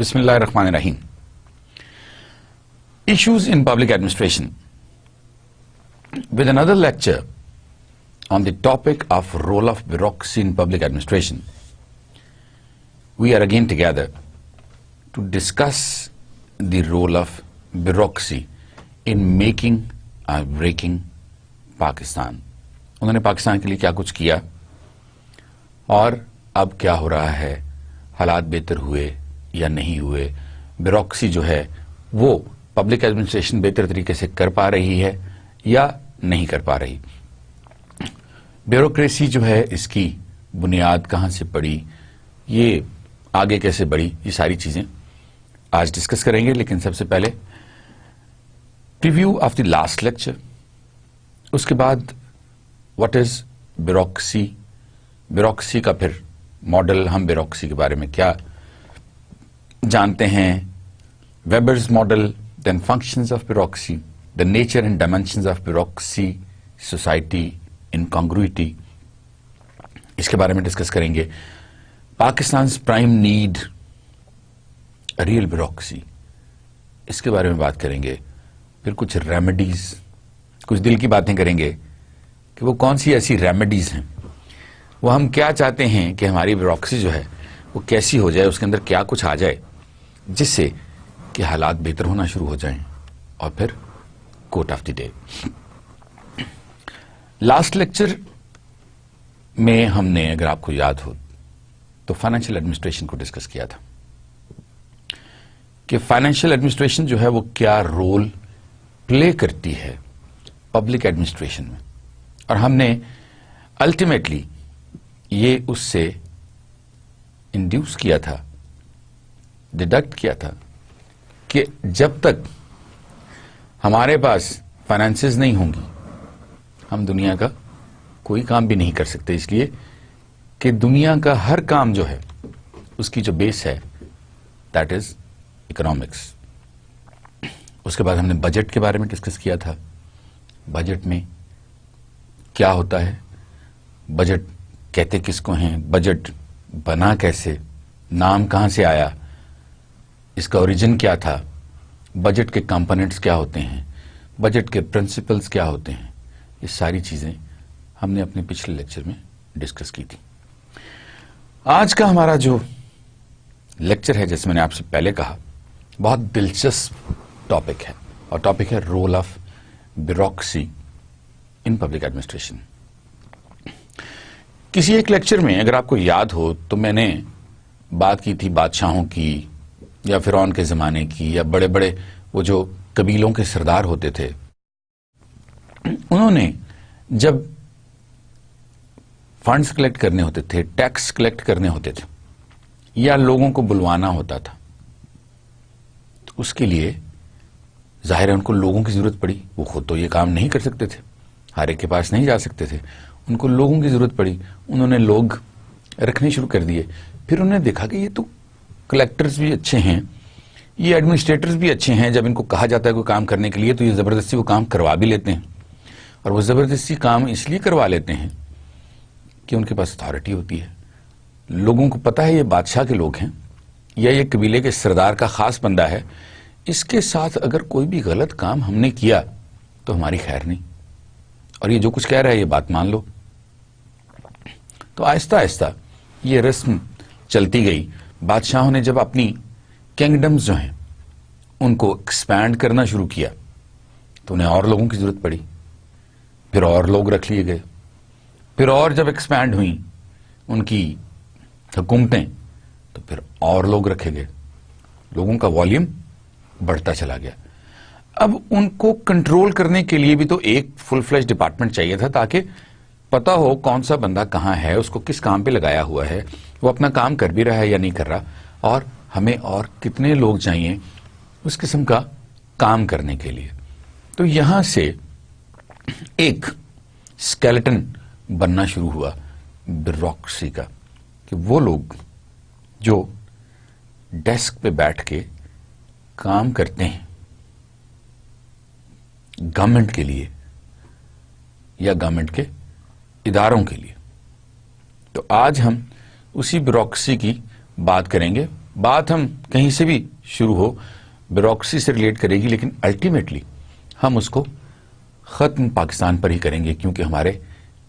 Bismillah ar-Rahman ar-Rahim. Issues in public administration. With another lecture on the topic of role of bureaucracy in public administration, we are again together to discuss the role of bureaucracy in making or breaking Pakistan. انہوں نے پاکستان کے لیے کیا کچھ کیا اور اب کیا ہو رہا ہے، حالات بہتر ہوئے یا نہیں ہوئے، بیوروکریسی جو ہے وہ پبلک ایڈمنسٹریشن بہتر طریقے سے کر پا رہی ہے یا نہیں کر پا رہی، بیوروکریسی جو ہے اس کی بنیاد کہاں سے پڑی، یہ آگے کیسے بڑھی، یہ ساری چیزیں آج ڈسکس کریں گے. لیکن سب سے پہلے preview of the last lecture, اس کے بعد واٹ از بیوروکریسی، بیوروکریسی کا پھر ماڈل، ہم بیوروکریسی کے بارے میں کیا جانتے ہیں، Weber's model, then functions of bureaucracy, the nature and dimensions of bureaucracy, society, incongruity، اس کے بارے میں ڈسکس کریں گے. پاکستان's prime need ریئل بیوروکریسی، اس کے بارے میں بات کریں گے. پھر کچھ ریمیڈیز، کچھ دل کی باتیں کریں گے کہ وہ کون سی ایسی ریمیڈیز ہیں، وہ ہم کیا چاہتے ہیں کہ ہماری بیوروکریسی جو ہے وہ کیسی ہو جائے، اس کے اندر کیا کچھ آ جائے جس سے کہ حالات بہتر ہونا شروع ہو جائیں. اور پھر quote of the day. Last lecture میں ہم نے، اگر آپ کو یاد ہو تو، فائنینشیل ایڈمنسٹریشن کو ڈسکس کیا تھا کہ فائنینشیل ایڈمنسٹریشن جو ہے وہ کیا رول پلے کرتی ہے پبلک ایڈمنسٹریشن میں، اور ہم نے الٹیمیٹلی یہ اس سے انڈیوس کیا تھا، ڈیڈکٹ کیا تھا کہ جب تک ہمارے پاس فائنانسز نہیں ہوں گی ہم دنیا کا کوئی کام بھی نہیں کر سکتے، اس لیے کہ دنیا کا ہر کام جو ہے اس کی جو بیس ہے دیٹ از اکنامکس. اس کے بعد ہم نے بجٹ کے بارے میں ڈسکس کیا تھا. بجٹ میں کیا ہوتا ہے، بجٹ کہتے کس کو ہیں، بجٹ بنا کیسے، نام کہاں سے آیا، اس کا اوریجن کیا تھا، بجٹ کے کمپوننٹس کیا ہوتے ہیں، بجٹ کے پرنسپلز کیا ہوتے ہیں، یہ ساری چیزیں ہم نے اپنے پچھلے لیکچر میں ڈسکس کی تھی. آج کا ہمارا جو لیکچر ہے، جیسے میں نے آپ سے پہلے کہا، بہت دلچسپ ٹاپک ہے، اور ٹاپک ہے role of bureaucracy in public administration. کسی ایک لیکچر میں اگر آپ کو یاد ہو تو میں نے بات کی تھی بادشاہوں کی یا فرعون کے زمانے کی، یا بڑے بڑے وہ جو قبیلوں کے سردار ہوتے تھے، انہوں نے جب فنڈز کلیکٹ کرنے ہوتے تھے، ٹیکس کلیکٹ کرنے ہوتے تھے، یا لوگوں کو بلوانا ہوتا تھا، تو اس کے لیے ظاہر ہے ان کو لوگوں کی ضرورت پڑی. وہ خود تو یہ کام نہیں کر سکتے تھے، ہر ایک کے پاس نہیں جا سکتے تھے، ان کو لوگوں کی ضرورت پڑی. انہوں نے لوگ رکھنے شروع کر دیے. پھر انہوں نے دیکھا کہ یہ تو کلیکٹرز بھی اچھے ہیں، یہ ایڈمنسٹریٹرز بھی اچھے ہیں، جب ان کو کہا جاتا ہے کوئی کام کرنے کے لیے تو یہ زبردستی وہ کام کروا بھی لیتے ہیں. اور وہ زبردستی کام اس لیے کروا لیتے ہیں کہ ان کے پاس اتھارٹی ہوتی ہے، لوگوں کو پتا ہے یہ بادشاہ کے لوگ ہیں یا یہ قبیلے کے سردار کا خاص بندہ ہے، اس کے ساتھ اگر کوئی بھی غلط کام ہم نے کیا تو ہماری خیر نہیں، اور یہ جو کچھ کہہ رہا ہے یہ بات مان لو. تو آہستہ آہستہ یہ رسم چلتی گئی. بادشاہوں نے جب اپنی کنگڈمز جو ہیں ان کو ایکسپینڈ کرنا شروع کیا تو انہیں اور لوگوں کی ضرورت پڑی، پھر اور لوگ رکھ لیے گئے، پھر اور جب ایکسپینڈ ہوئیں ان کی حکومتیں تو پھر اور لوگ رکھے گئے، لوگوں کا والیوم بڑھتا چلا گیا. اب ان کو کنٹرول کرنے کے لیے بھی تو ایک فل فلیش ڈپارٹمنٹ چاہیے تھا، تاکہ پتا ہو کون سا بندہ کہاں ہے، اس کو کس کام پہ لگایا ہوا ہے، وہ اپنا کام کر بھی رہا ہے یا نہیں کر رہا، اور ہمیں اور کتنے لوگ چاہیے اس قسم کا کام کرنے کے لیے. تو یہاں سے ایک اسکیلٹن بننا شروع ہوا بیوروکریسی کا، کہ وہ لوگ جو ڈیسک پہ بیٹھ کے کام کرتے ہیں گورنمنٹ کے لیے یا گورنمنٹ کے اداروں کے لیے. تو آج ہم اسی بیوروکریسی کی بات کریں گے بات ہم کہیں سے بھی شروع ہو بیوروکریسی سے ریلیٹ کرے گی، لیکن الٹیمیٹلی ہم اس کو ختم پاکستان پر ہی کریں گے، کیونکہ ہمارے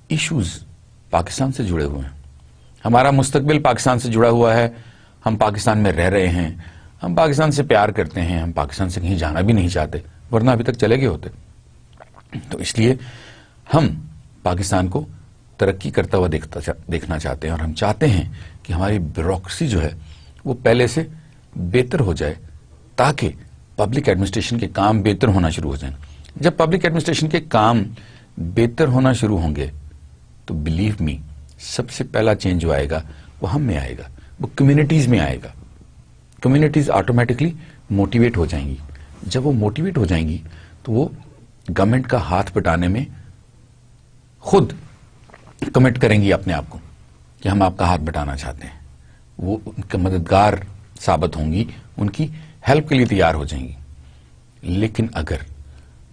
ایشوز پاکستان سے جڑے ہوئے ہیں، ہمارا مستقبل پاکستان سے جڑا ہوا ہے، ہم پاکستان میں رہ رہے ہیں، ہم پاکستان سے پیار کرتے ہیں، ہم پاکستان سے کہیں جانا بھی نہیں چاہتے، ورنہ ابھی تک چلے گئے ہوتے۔ تو اس لیے ہم پاکستان کو ترقی کرتا ہوا دیکھنا چاہتے ہیں، اور ہم چاہتے ہیں کہ ہماری بیوروکریسی جو ہے وہ پہلے سے بہتر ہو جائے، تاکہ پبلک ایڈمنسٹریشن کے کام بہتر ہونا شروع ہو جائیں۔ جب پبلک ایڈمنسٹریشن کے کام بہتر ہونا شروع ہوں گے تو بلیو می، سب سے پہلا چینج جو آئے گا وہ ہم میں آئے گا، وہ کمیونٹیز میں آئے گا۔ کمیونٹیز آٹومیٹکلی موٹیویٹ ہو جائیں گی، جب وہ موٹیویٹ ہو جائیں گی تو وہ گورنمنٹ کا ہاتھ بٹانے میں خود کمٹ کریں گی اپنے آپ کو کہ ہم آپ کا ہاتھ بٹانا چاہتے ہیں، وہ ان کے مددگار ثابت ہوں گی، ان کی ہیلپ کے لیے تیار ہو جائیں گی۔ لیکن اگر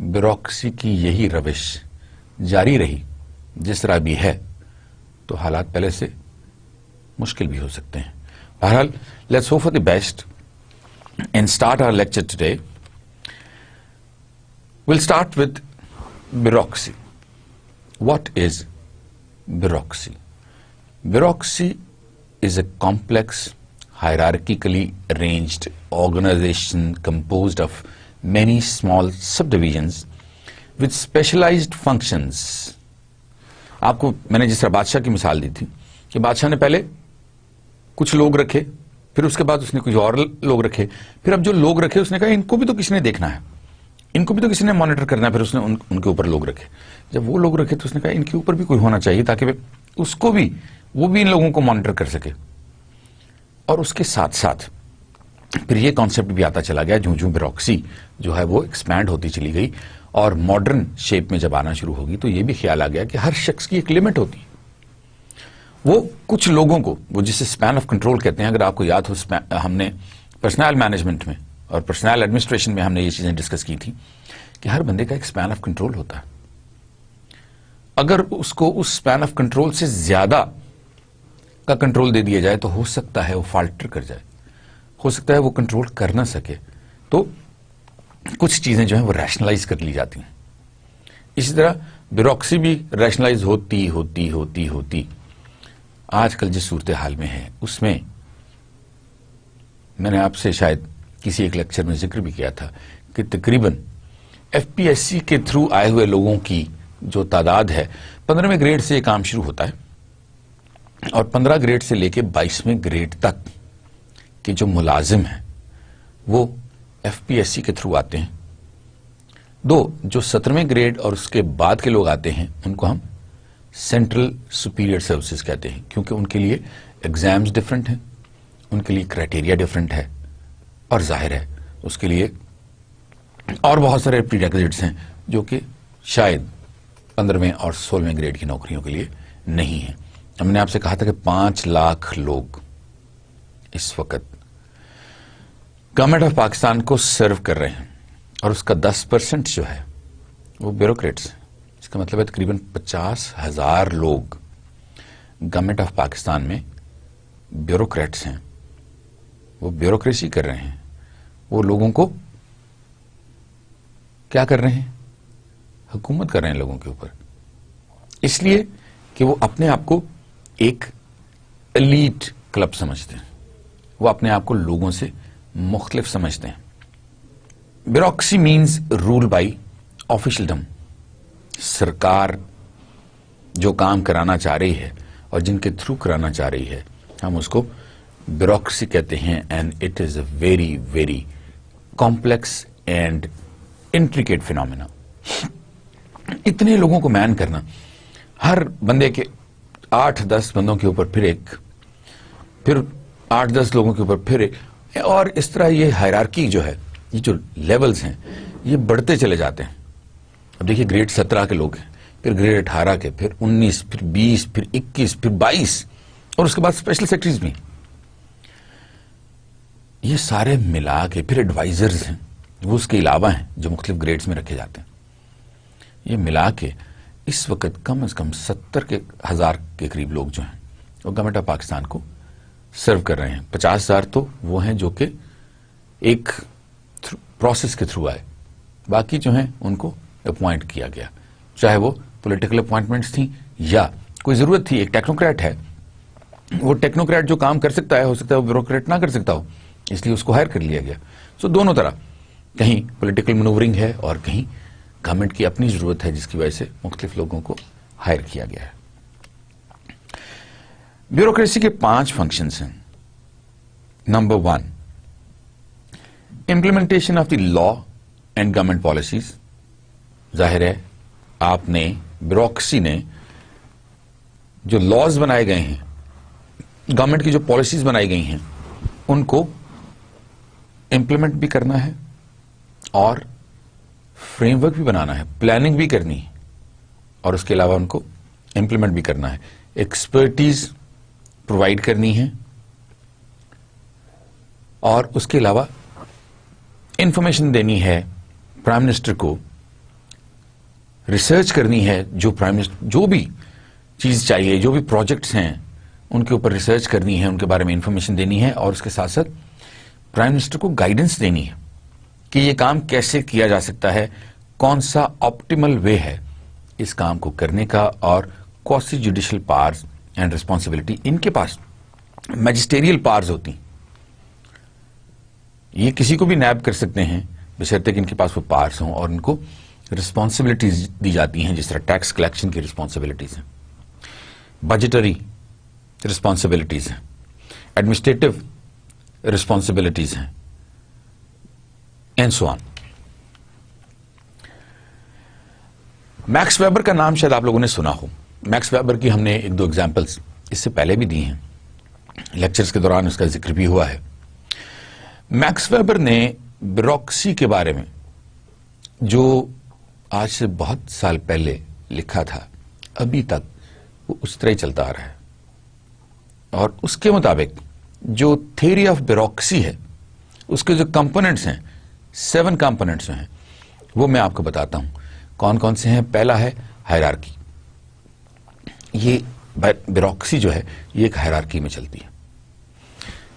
بیوروکریسی کی یہی روش جاری رہی جس طرح بھی ہے تو حالات پہلے سے مشکل بھی ہو سکتے ہیں۔ بہرحال let's hope for the best and start our lecture today. We'll start with bureaucracy. What is bureaucracy? Bureaucracy is a complex, hierarchically arranged organization composed of many small subdivisions with specialized functions. آپ کو میں نے جس طرح بادشاہ کی مثال دی تھی کہ بادشاہ نے پہلے کچھ لوگ رکھے، پھر اس کے بعد اس نے کچھ اور لوگ رکھے، پھر اب جو لوگ رکھے اس نے کہا ان کو بھی تو کسی نے دیکھنا ہے، ان کو بھی تو کسی نے مانیٹر کرنا ہے، پھر اس نے ان کے اوپر لوگ رکھے۔ جب وہ لوگ رکھے تو اس نے کہا ان کے اوپر بھی کوئی ہونا چاہیے تاکہ اس کو بھی وہ بھی ان لوگوں کو مانیٹر کر سکے۔ اور اس کے ساتھ ساتھ پھر یہ کانسیپٹ بھی آتا چلا گیا، جو بیوروکریسی جو ہے وہ ایکسپینڈ ہوتی چلی گئی اور ماڈرن شیپ میں جب آنا شروع ہوگی تو یہ بھی خیال آ گیا کہ ہر شخص کی ایک لمٹ ہوتی ہے۔ وہ کچھ لوگوں کو، وہ جسے اسپین آف کنٹرول کہتے ہیں، اگر آپ کو یاد ہو ہم نے پرسنل مینجمنٹ میں اور پرسنل ایڈمنسٹریشن میں ہم نے یہ چیزیں ڈسکس کی تھی کہ ہر بندے کا ایک اسپین آف کنٹرول ہوتا ہے۔ اگر اس کو اس اسپین آف کنٹرول سے زیادہ کا کنٹرول دے دیا جائے تو ہو سکتا ہے وہ فالٹر کر جائے، ہو سکتا ہے وہ کنٹرول کر نہ سکے، تو کچھ چیزیں جو ہیں وہ ریشنلائز کر لی جاتی ہیں۔ اسی طرح بیوروکریسی بھی ریشنلائز ہوتی ہوتی ہوتی ہوتی آج کل جس صورتحال میں ہے اس میں میں نے آپ سے شاید کسی ایک لیکچر میں ذکر بھی کیا تھا کہ تقریباً ایف پی ایس سی کے تھرو آئے ہوئے لوگوں کی جو تعداد ہے 15ویں گریڈ سے یہ کام شروع ہوتا ہے اور 15 گریڈ سے لے کے 22ویں گریڈ تک کے جو ملازم ہیں وہ ایف پی ایس سی کے تھرو آتے ہیں۔ جو 17ویں گریڈ اور اس کے بعد کے لوگ آتے ہیں ان کو ہم سینٹرل سپیریئر سروسز کہتے ہیں، کیونکہ ان کے لیے ایگزامز ڈفرنٹ ہیں، ان کے لیے کرائٹیریا ڈفرنٹ ہے، اور ظاہر ہے اس کے لیے اور بہت سارے پری ریکوزٹس ہیں جو کہ شاید 15ویں اور 16ویں گریڈ کی نوکریوں کے لیے نہیں ہیں۔ ہم نے آپ سے کہا تھا کہ 5 لاکھ لوگ اس وقت گورنمنٹ آف پاکستان کو سرو کر رہے ہیں، اور اس کا 10% جو ہے وہ بیوروکریٹس ہیں۔ اس کا مطلب ہے تقریباً 50,000 لوگ گورنمنٹ آف پاکستان میں بیوروکریٹس ہیں، وہ بیوروکریسی کر رہے ہیں، وہ لوگوں کو کیا کر رہے ہیں؟ حکومت کر رہے ہیں لوگوں کے اوپر، اس لیے کہ وہ اپنے آپ کو ایک ایلیٹ کلب سمجھتے ہیں، وہ اپنے آپ کو لوگوں سے مختلف سمجھتے ہیں۔ Bureaucracy means rule by officialdom. سرکار جو کام کرانا چاہ رہی ہے اور جن کے تھرو کرانا چاہ رہی ہے ہم اس کو بیوروکریسی کہتے ہیں، and it is a very very complex and intricate phenomena. اتنے لوگوں کو مین کرنا، ہر بندے کے 8-10 بندوں کے اوپر پھر 8-10 لوگوں کے اوپر پھر ایک، اور اس طرح یہ ہائرارکی جو ہے، یہ جو لیولز ہیں یہ بڑھتے چلے جاتے ہیں۔ اب دیکھیے گریڈ 17 کے لوگ ہیں، پھر گریڈ 18 کے، پھر 19، پھر 20، پھر 21، پھر 22، اور اس کے بعد اسپیشل سیکرٹریز بھی، یہ سارے ملا کے پھر ایڈوائزرز ہیں، وہ اس کے علاوہ ہیں جو مختلف گریڈز میں رکھے جاتے ہیں۔ یہ ملا کے اس وقت کم از کم 70,000 کے قریب لوگ جو ہیں وہ گورنمنٹ آف پاکستان کو سرو کر رہے ہیں. 50,000 تو وہ ہیں جو کہ ایک پروسیس کے تھرو آئے, باقی جو ہیں ان کو اپوائنٹ کیا گیا, چاہے وہ پولیٹیکل اپوائنٹمنٹس تھیں یا کوئی ضرورت تھی. ایک ٹیکنوکریٹ ہے, وہ ٹیکنوکریٹ جو کام کر سکتا ہے, ہو سکتا ہے وہ بیوروکریٹ نہ کر سکتا ہو, اس لیے اس کو ہائر کر لیا گیا. سو دونوں طرح, کہیں پولیٹیکل مینوورنگ ہے اور کہیں گورنمنٹ کی اپنی ضرورت ہے جس کی وجہ سے مختلف لوگوں کو ہائر کیا گیا ہے. بیوروکریسی کے 5 فنکشنز ہیں. Number 1, implementation of the law and government policies. ظاہر ہے آپ نے, بیوروکریسی نے جو لاز بنائے گئے ہیں, گورنمنٹ کی جو پالیسیز بنائی گئی ہیں, ان کو امپلیمنٹ بھی کرنا ہے اور فریم ورک بھی بنانا ہے, پلاننگ بھی کرنی ہے, اور اس کے علاوہ ان کو امپلیمنٹ بھی کرنا ہے. ایکسپرٹیز پرووائڈ کرنی ہے, اور اس کے علاوہ انفارمیشن دینی ہے پرائم منسٹر کو, ریسرچ کرنی ہے, جو پرائم منسٹر جو بھی چیز چاہیے, جو بھی پروجیکٹس ہیں ان کے اوپر ریسرچ کرنی ہے, ان کے بارے میں انفارمیشن دینی ہے, اور اس کے ساتھ ساتھ پرائم منسٹر کو گائیڈنس دینی ہے کہ یہ کام کیسے کیا جا سکتا ہے, کون سا آپٹیمل وے ہے اس کام کو کرنے کا, اور quasi judicial powers and responsibility. ان کے پاس میجسٹیریل پاورز ہوتی ہیں, یہ کسی کو بھی نیب کر سکتے ہیں بشرطے کہ ان کے پاس وہ پاورز ہوں, اور ان کو رسپانسبلٹیز دی جاتی ہیں, جس طرح ٹیکس کلیکشن کی رسپانسبلٹیز ہیں, بجٹری رسپانسبلٹیز ہیں, ایڈمنسٹریٹو رسپانسبلٹیز ہیں, and so on. Max Weber کا نام شاید آپ لوگوں نے سنا ہو. میکس ویبر کی ہم نے 1-2 ایگزامپلس اس سے پہلے بھی دی ہیں, لیکچرز کے دوران اس کا ذکر بھی ہوا ہے. میکس ویبر نے بیوروکریسی کے بارے میں جو آج سے بہت سال پہلے لکھا تھا, ابھی تک وہ اس طرح ہی چلتا آ رہا ہے, اور اس کے مطابق جو تھیوری آف بیوروکریسی ہے, اس کے جو کمپوننٹس ہیں, 7 کمپوننٹس ہیں, وہ میں آپ کو بتاتا ہوں کون کون سے ہیں. پہلا ہے ہائرارکی. یہ بیوروکریسی جو ہے یہ ایک ہائرارکی میں چلتی ہے,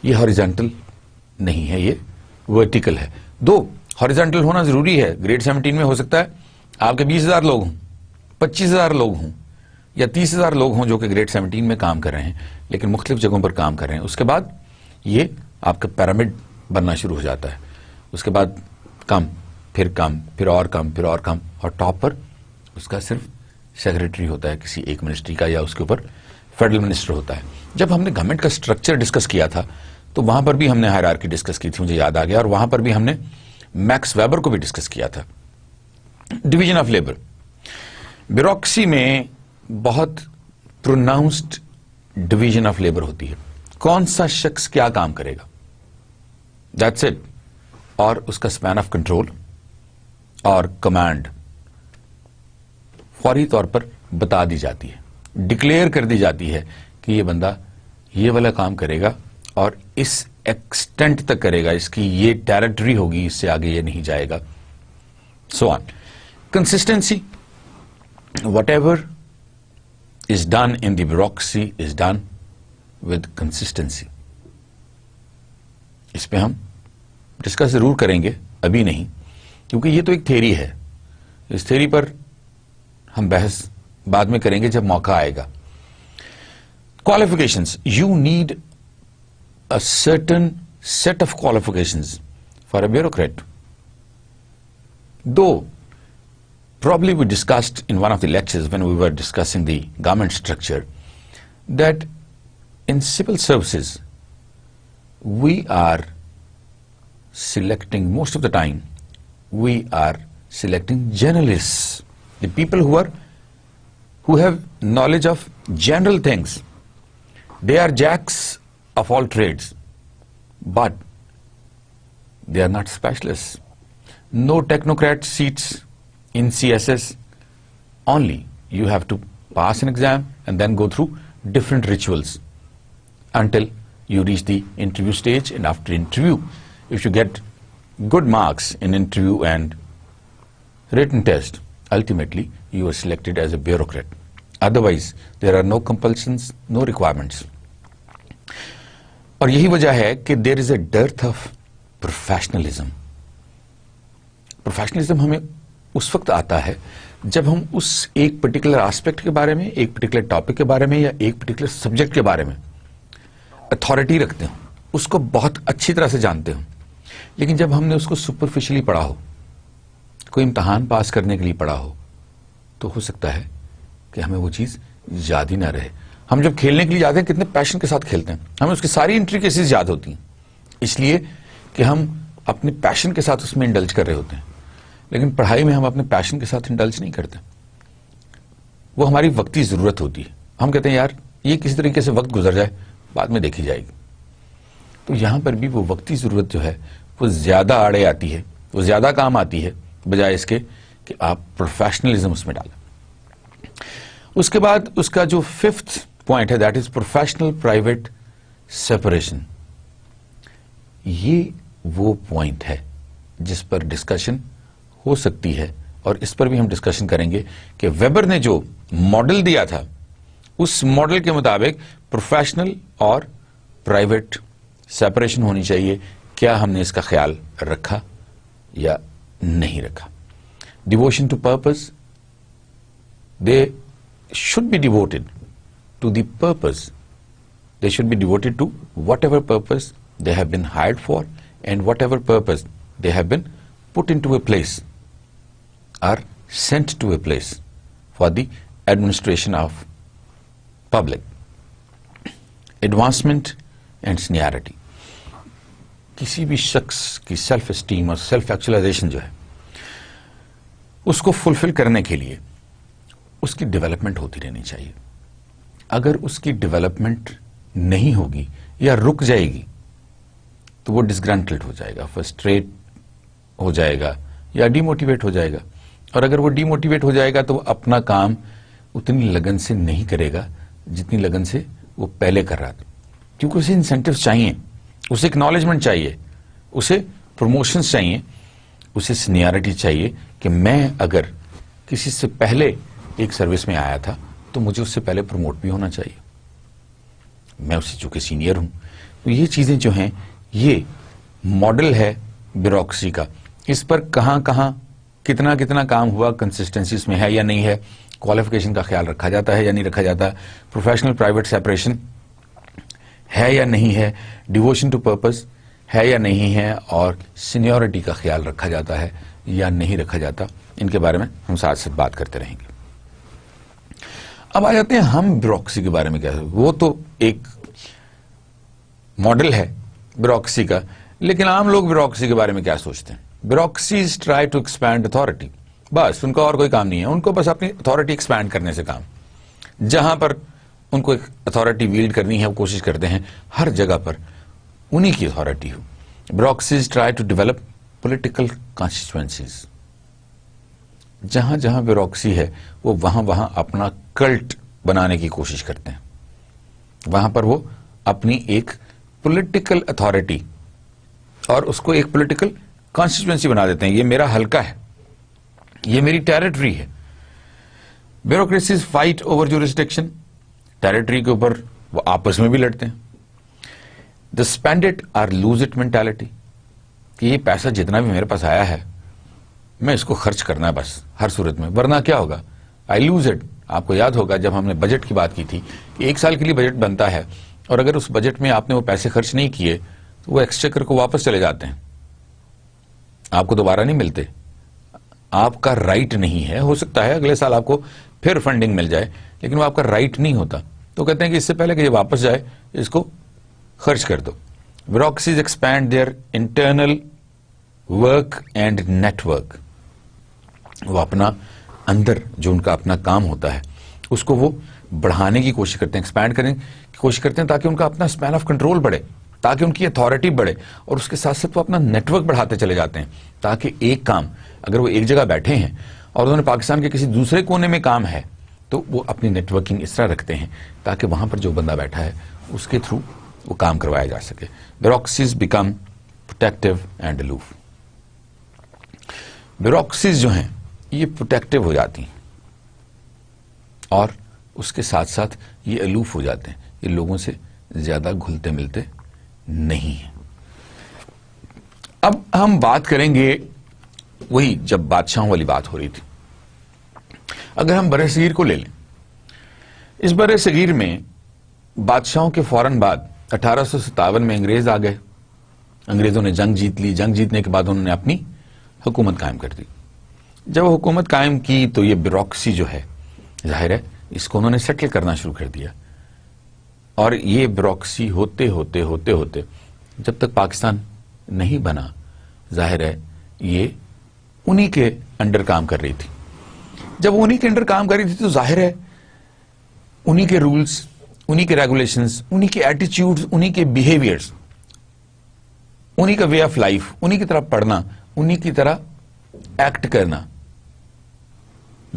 یہ ہاریزونٹل نہیں ہے, یہ ورٹیکل ہے. 2, ہاریزونٹل ہونا ضروری ہے. گریڈ 17 میں ہو سکتا ہے آپ کے 20,000 لوگ ہوں, 25,000 لوگ ہوں, یا 30,000 لوگ ہوں جو کہ گریڈ 17 میں کام کر رہے ہیں, لیکن مختلف جگہوں پر کام کر رہے ہیں. اس کے بعد یہ آپ کا پیرامڈ بننا شروع ہو جاتا ہے. اس کے بعد کم, پھر کم, پھر اور کم, پھر اور کم, اور ٹاپ پر اس کا صرف سیکریٹری ہوتا ہے کسی ایک منسٹری کا, یا اس کے اوپر فیڈرل منسٹر ہوتا ہے. جب ہم نے گورنمنٹ کا اسٹرکچر ڈسکس کیا تھا تو وہاں پر بھی ہم نے ہائرارکی ڈسکس کی تھی, مجھے یاد آ گیا, اور وہاں پر بھی ہم نے میکس ویبر کو بھی ڈسکس کیا تھا. Division of labour. بیوروکریسی میں بہت پروناؤنسڈ ڈویژن آف لیبر ہوتی ہے. کون سا شخص کیا کام کرے گا, دیٹس اٹ. اور اس کا اسپین آف کنٹرول اور کمانڈ فوری طور پر بتا دی جاتی ہے, ڈکلیئر کر دی جاتی ہے کہ یہ بندہ یہ والا کام کرے گا, اور اس ایکسٹینٹ تک کرے گا, اس کی یہ ٹیریٹری ہوگی, اس سے آگے یہ نہیں جائے گا, so on. Consistency. Whatever is done in the bureaucracy is done with consistency. اس پہ ہم ڈسکس ضرور کریں گے, ابھی نہیں, کیونکہ یہ تو ایک تھیوری ہے. اس تھیوری پر ہم بحث بعد میں کریں گے جب موقع آئے گا. Qualifications. You need a certain set of qualifications for a bureaucrat. Though, probably we discussed in one of the lectures when we were discussing the government structure that in civil services we are selecting, most of the time we are selecting generalists, the people who have knowledge of general things. They are jacks of all trades, but they are not specialists. No technocrat seats in CSS. Only you have to pass an exam and then go through different rituals until you reach the interview stage. And after interview, if you get good marks in interview and written test, ultimately you are selected as a bureaucrat. Otherwise, there are no compulsions, no requirements. اور یہی وجہ ہے کہ دیر از اے dearth of professionalism. Professionalism ہمیں اس وقت آتا ہے جب ہم اس ایک پرٹیکولر آسپیکٹ کے بارے میں، ایک پرٹیکولر ٹاپک کے بارے میں یا ایک پرٹیکولر سبجیکٹ کے بارے میں اتھارٹی رکھتے ہوں، اس کو بہت اچھی طرح سے جانتے ہوں، لیکن جب ہم نے اس کو سپرفیشلی پڑھا ہو، کوئی امتحان پاس کرنے کے لیے پڑھا ہو، تو ہو سکتا ہے کہ ہمیں وہ چیز یاد ہی نہ رہے. ہم جب کھیلنے کے لیے جاتے ہیں کتنے پیشن کے ساتھ کھیلتے ہیں، ہمیں اس کی ساری انٹریکیسیز یاد ہوتی ہیں، اس لیے کہ ہم اپنے پیشن کے ساتھ اس میں انڈلج کر رہے ہوتے ہیں. لیکن پڑھائی میں ہم اپنے پیشن کے ساتھ انڈلج نہیں کرتے، وہ ہماری وقتی ضرورت ہوتی ہے. ہم کہتے ہیں یار یہ کسی طریقے سے وقت گزر جائے، بعد میں دیکھی جائے گی. تو یہاں پر بھی وہ وقتی ضرورت جو ہے وہ زیادہ آڑے آتی ہے، وہ زیادہ کام آتی ہے بجائے اس کے کہ آپ پروفیشنلزم اس میں ڈالیں. اس کے بعد اس کا جو 5th پوائنٹ ہے that is professional private separation. یہ وہ پوائنٹ ہے جس پر ڈسکشن ہو سکتی ہے، اور اس پر بھی ہم ڈسکشن کریں گے کہ ویبر نے جو ماڈل دیا تھا اس ماڈل کے مطابق پروفیشنل اور پرائیویٹ سیپریشن ہونی چاہیے. کیا ہم نے اس کا خیال رکھا یا نہیں رکھا؟ Devotion to purpose, they should be devoted to the purpose. They should be devoted to whatever purpose they have been hired for and whatever purpose they have been put into a place or sent to a place for the administration of public. Advancement and seniority. کسی بھی شخص کی self esteem اور self actualisation جو ہے اس کو فلفل کرنے کے لیے اس کی ڈیولپمنٹ ہوتی رہنی چاہیے. اگر اس کی ڈیولپمنٹ نہیں ہوگی یا رک جائے گی تو وہ ڈسگرانٹلڈ ہو جائے گا، فرسٹریٹ ہو جائے گا یا ڈی موٹیویٹ ہو جائے گا. اور اگر وہ ڈی موٹیویٹ ہو جائے گا تو وہ اپنا کام اتنی لگن سے نہیں کرے گا جتنی لگن سے وہ پہلے کر رہا تھا، کیونکہ اسے انسینٹیوز چاہیے، اسے اکنالجمنٹ چاہیے، اسے پروموشنز چاہیے، اسے سینیارٹی چاہیے کہ میں اگر کسی سے پہلے ایک سروس میں آیا تھا تو مجھے اس سے پہلے پروموٹ بھی ہونا چاہیے، میں اس سے چونکہ سینئر ہوں. تو یہ چیزیں جو ہیں یہ ماڈل ہے بیوروکریسی کا. اس پر کہاں کہاں کتنا کتنا کام ہوا، کنسسٹنسیز میں ہے یا نہیں ہے، کوالیفیکیشن کا خیال رکھا جاتا ہے یا نہیں رکھا جاتا، پروفیشنل پرائیویٹ سیپریشن ہے یا نہیں ہے، ڈیووشن ٹو پرپز ہے یا نہیں ہے، اور سینیورٹی کا خیال رکھا جاتا ہے یا نہیں رکھا جاتا. ان کے بارے میں ہم ساتھ ساتھ بات کرتے رہیں گے. اب آ جاتے ہیں ہم بیوروکریسی کے بارے میں. کیا ہے وہ تو ایک ماڈل ہے بیوروکریسی کا، لیکن عام لوگ بیوروکریسی کے بارے میں کیا سوچتے ہیں؟ Bureaucracies try to expand authority. بس ان کا اور کوئی کام نہیں ہے، ان کو بس اپنی اتھارٹی ایکسپینڈ کرنے سے کام. جہاں پر ان کو ایک اتھارٹی ویلڈ کرنی ہے وہ کوشش کرتے ہیں ہر جگہ پر انہی کی اتھارٹی ہو. Bureaucracies try to develop political constituencies. جہاں جہاں بیوروکریسی ہے وہ وہاں وہاں اپنا کلٹ بنانے کی کوشش کرتے ہیں، وہاں پر وہ اپنی ایک پولیٹیکل اتھارٹی اور اس کو ایک پولیٹیکل کانسٹیچوئنسی بنا دیتے ہیں. یہ میرا حلقہ ہے، یہ میری ٹیریٹری ہے. Bureaucracies fight over jurisdiction. Territory کے اوپر وہ آپس میں بھی لڑتے ہیں. دا اسپینڈ اٹ اور لوز اٹ مینٹالٹی، کہ یہ پیسہ جتنا بھی میرے پاس آیا ہے میں اس کو خرچ کرنا ہے بس ہر صورت میں، ورنہ کیا ہوگا، آئی لوز اٹ. آپ کو یاد ہوگا جب ہم نے بجٹ کی بات کی تھی کہ 1 سال کے لیے بجٹ بنتا ہے اور اگر اس بجٹ میں آپ نے وہ پیسے خرچ نہیں کیے تو وہ ایکسچیکر کو واپس چلے جاتے ہیں، آپ کو دوبارہ نہیں ملتے. آپ کا رائٹ نہیں ہے. ہو سکتا ہے اگلے سال آپ کو پھر فنڈنگ مل جائے، لیکن وہ آپ کا رائٹ نہیں ہوتا. تو کہتے ہیں کہ اس سے پہلے کہ یہ واپس جائے اس کو خرچ کر دو. Bureaucracies expand their internal work and network. وہ اپنا اندر جو ان کا اپنا کام ہوتا ہے اس کو وہ بڑھانے کی کوشش کرتے ہیں، ایکسپینڈ کرنے کی کوشش کرتے ہیں تاکہ ان کا اپنا اسپین آف کنٹرول بڑھے، تاکہ ان کی اتھارٹی بڑھے، اور اس کے ساتھ ساتھ وہ اپنا نیٹ ورک بڑھاتے چلے جاتے ہیں تاکہ ایک کام اگر وہ ایک جگہ بیٹھے ہیں اور انہوں نے پاکستان کے کسی دوسرے کونے میں کام ہے تو وہ اپنی نیٹ ورکنگ اس طرح رکھتے ہیں تاکہ وہاں پر جو بندہ بیٹھا ہے اس کے تھرو وہ کام کروایا جا سکے. Bureaucracies become protective and aloof. Bureaucracies جو ہیں یہ پروٹیکٹیو ہو جاتی ہیں اور اس کے ساتھ ساتھ یہ الوف ہو جاتے ہیں، یہ لوگوں سے زیادہ گھلتے ملتے نہیں ہے. اب ہم بات کریں گے وہی جب بادشاہوں والی بات ہو رہی تھی. اگر ہم برِ صغیر کو لے لیں، اس برِ صغیر میں بادشاہوں کے فوراً بعد 1857 میں انگریز آ گئے. انگریزوں نے جنگ جیت لی. جنگ جیتنے کے بعد انہوں نے اپنی حکومت قائم کر دی. جب حکومت قائم کی تو یہ بیوروکریسی جو ہے، ظاہر ہے اس کو انہوں نے سیٹل کرنا شروع کر دیا. اور یہ بیوروکریسی ہوتے ہوتے ہوتے ہوتے جب تک پاکستان نہیں بنا، ظاہر ہے یہ انہی کے انڈر کام کر رہی تھی. جب انہی کے انڈر کام کر رہی تھی تو ظاہر ہے انہی کے رولز، انہی کے ریگولیشنز، انہی کے ایٹیچیوڈز، انہی کے بیہیویئرز، انہی کا وے آف لائف، انہی کی طرح پڑھنا، انہی کی طرح ایکٹ کرنا،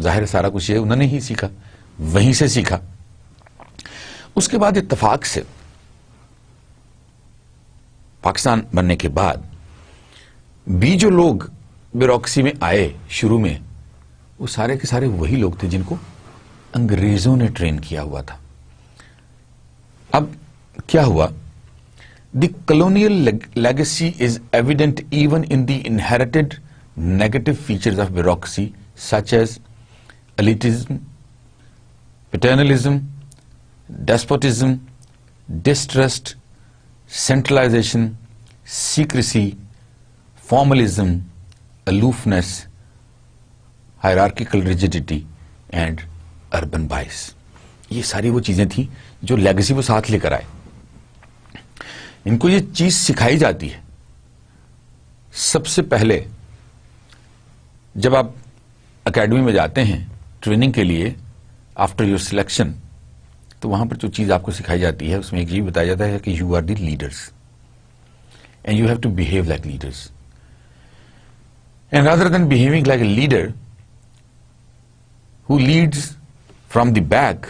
ظاہر سارا کچھ یہ انہوں نے ہی سیکھا، وہیں سے سیکھا. اس کے بعد اتفاق سے پاکستان بننے کے بعد بھی جو لوگ بیوروکریسی میں آئے شروع میں، وہ سارے کے سارے وہی لوگ تھے جن کو انگریزوں نے ٹرین کیا ہوا تھا. اب کیا ہوا؟ The colonial legacy is evident even in the inherited negative features of bureaucracy such as elitism, paternalism, despotism, distrust, centralization, secrecy, formalism, aloofness, hierarchical rigidity and urban bias. یہ ساری وہ چیزیں تھیں جو لیگیسی وہ ساتھ لے کر آئے. ان کو یہ چیز سکھائی جاتی ہے. سب سے پہلے جب آپ اکیڈمی میں جاتے ہیں ٹریننگ کے لیے آفٹر یور سلیکشن، تو وہاں پر جو چیز آپ کو سکھائی جاتی ہے اس میں ایک یہ بتایا جاتا ہے کہ you are the leaders and you have to behave like leaders. And rather than behaving like a leader who leads from the back,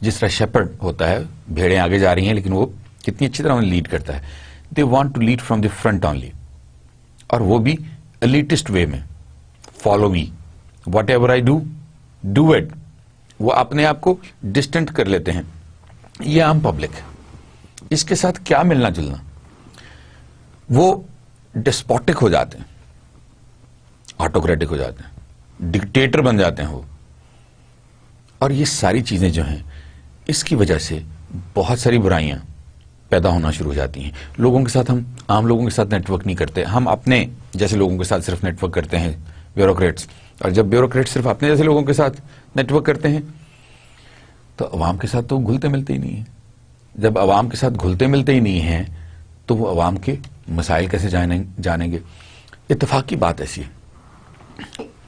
جس طرح شیپرڈ ہوتا ہے، بھیڑیں آگے جا رہی ہیں لیکن وہ کتنی اچھی طرح انہیں لیڈ کرتا ہے. They want to lead from the front only, اور وہ بھی ایلیٹسٹ وے میں. Follow me, whatever I do do it. وہ اپنے آپ کو ڈسٹنٹ کر لیتے ہیں. یہ عام پبلک ہے. اس کے ساتھ کیا ملنا جلنا؟ وہ ڈسپوٹک ہو جاتے ہیں، آٹوکریٹک ہو جاتے ہیں، ڈکٹیٹر بن جاتے ہیں وہ. اور یہ ساری چیزیں جو ہیں اس کی وجہ سے بہت ساری برائیاں پیدا ہونا شروع ہو جاتی ہیں. لوگوں کے ساتھ، ہم عام لوگوں کے ساتھ نیٹ ورک نہیں کرتے. ہم اپنے جیسے لوگوں کے ساتھ صرف نیٹ ورک کرتے ہیں، بیوروکریٹس. اور جب بیوروکریٹس صرف اپنے جیسے لوگوں کے ساتھ نیٹ ورک کرتے ہیں تو عوام کے ساتھ تو گھلتے ملتے ہی نہیں ہیں. جب عوام کے ساتھ گھلتے ملتے ہی نہیں ہیں تو وہ عوام کے مسائل کیسے جانیں گے؟ اتفاق کی بات ایسی ہے.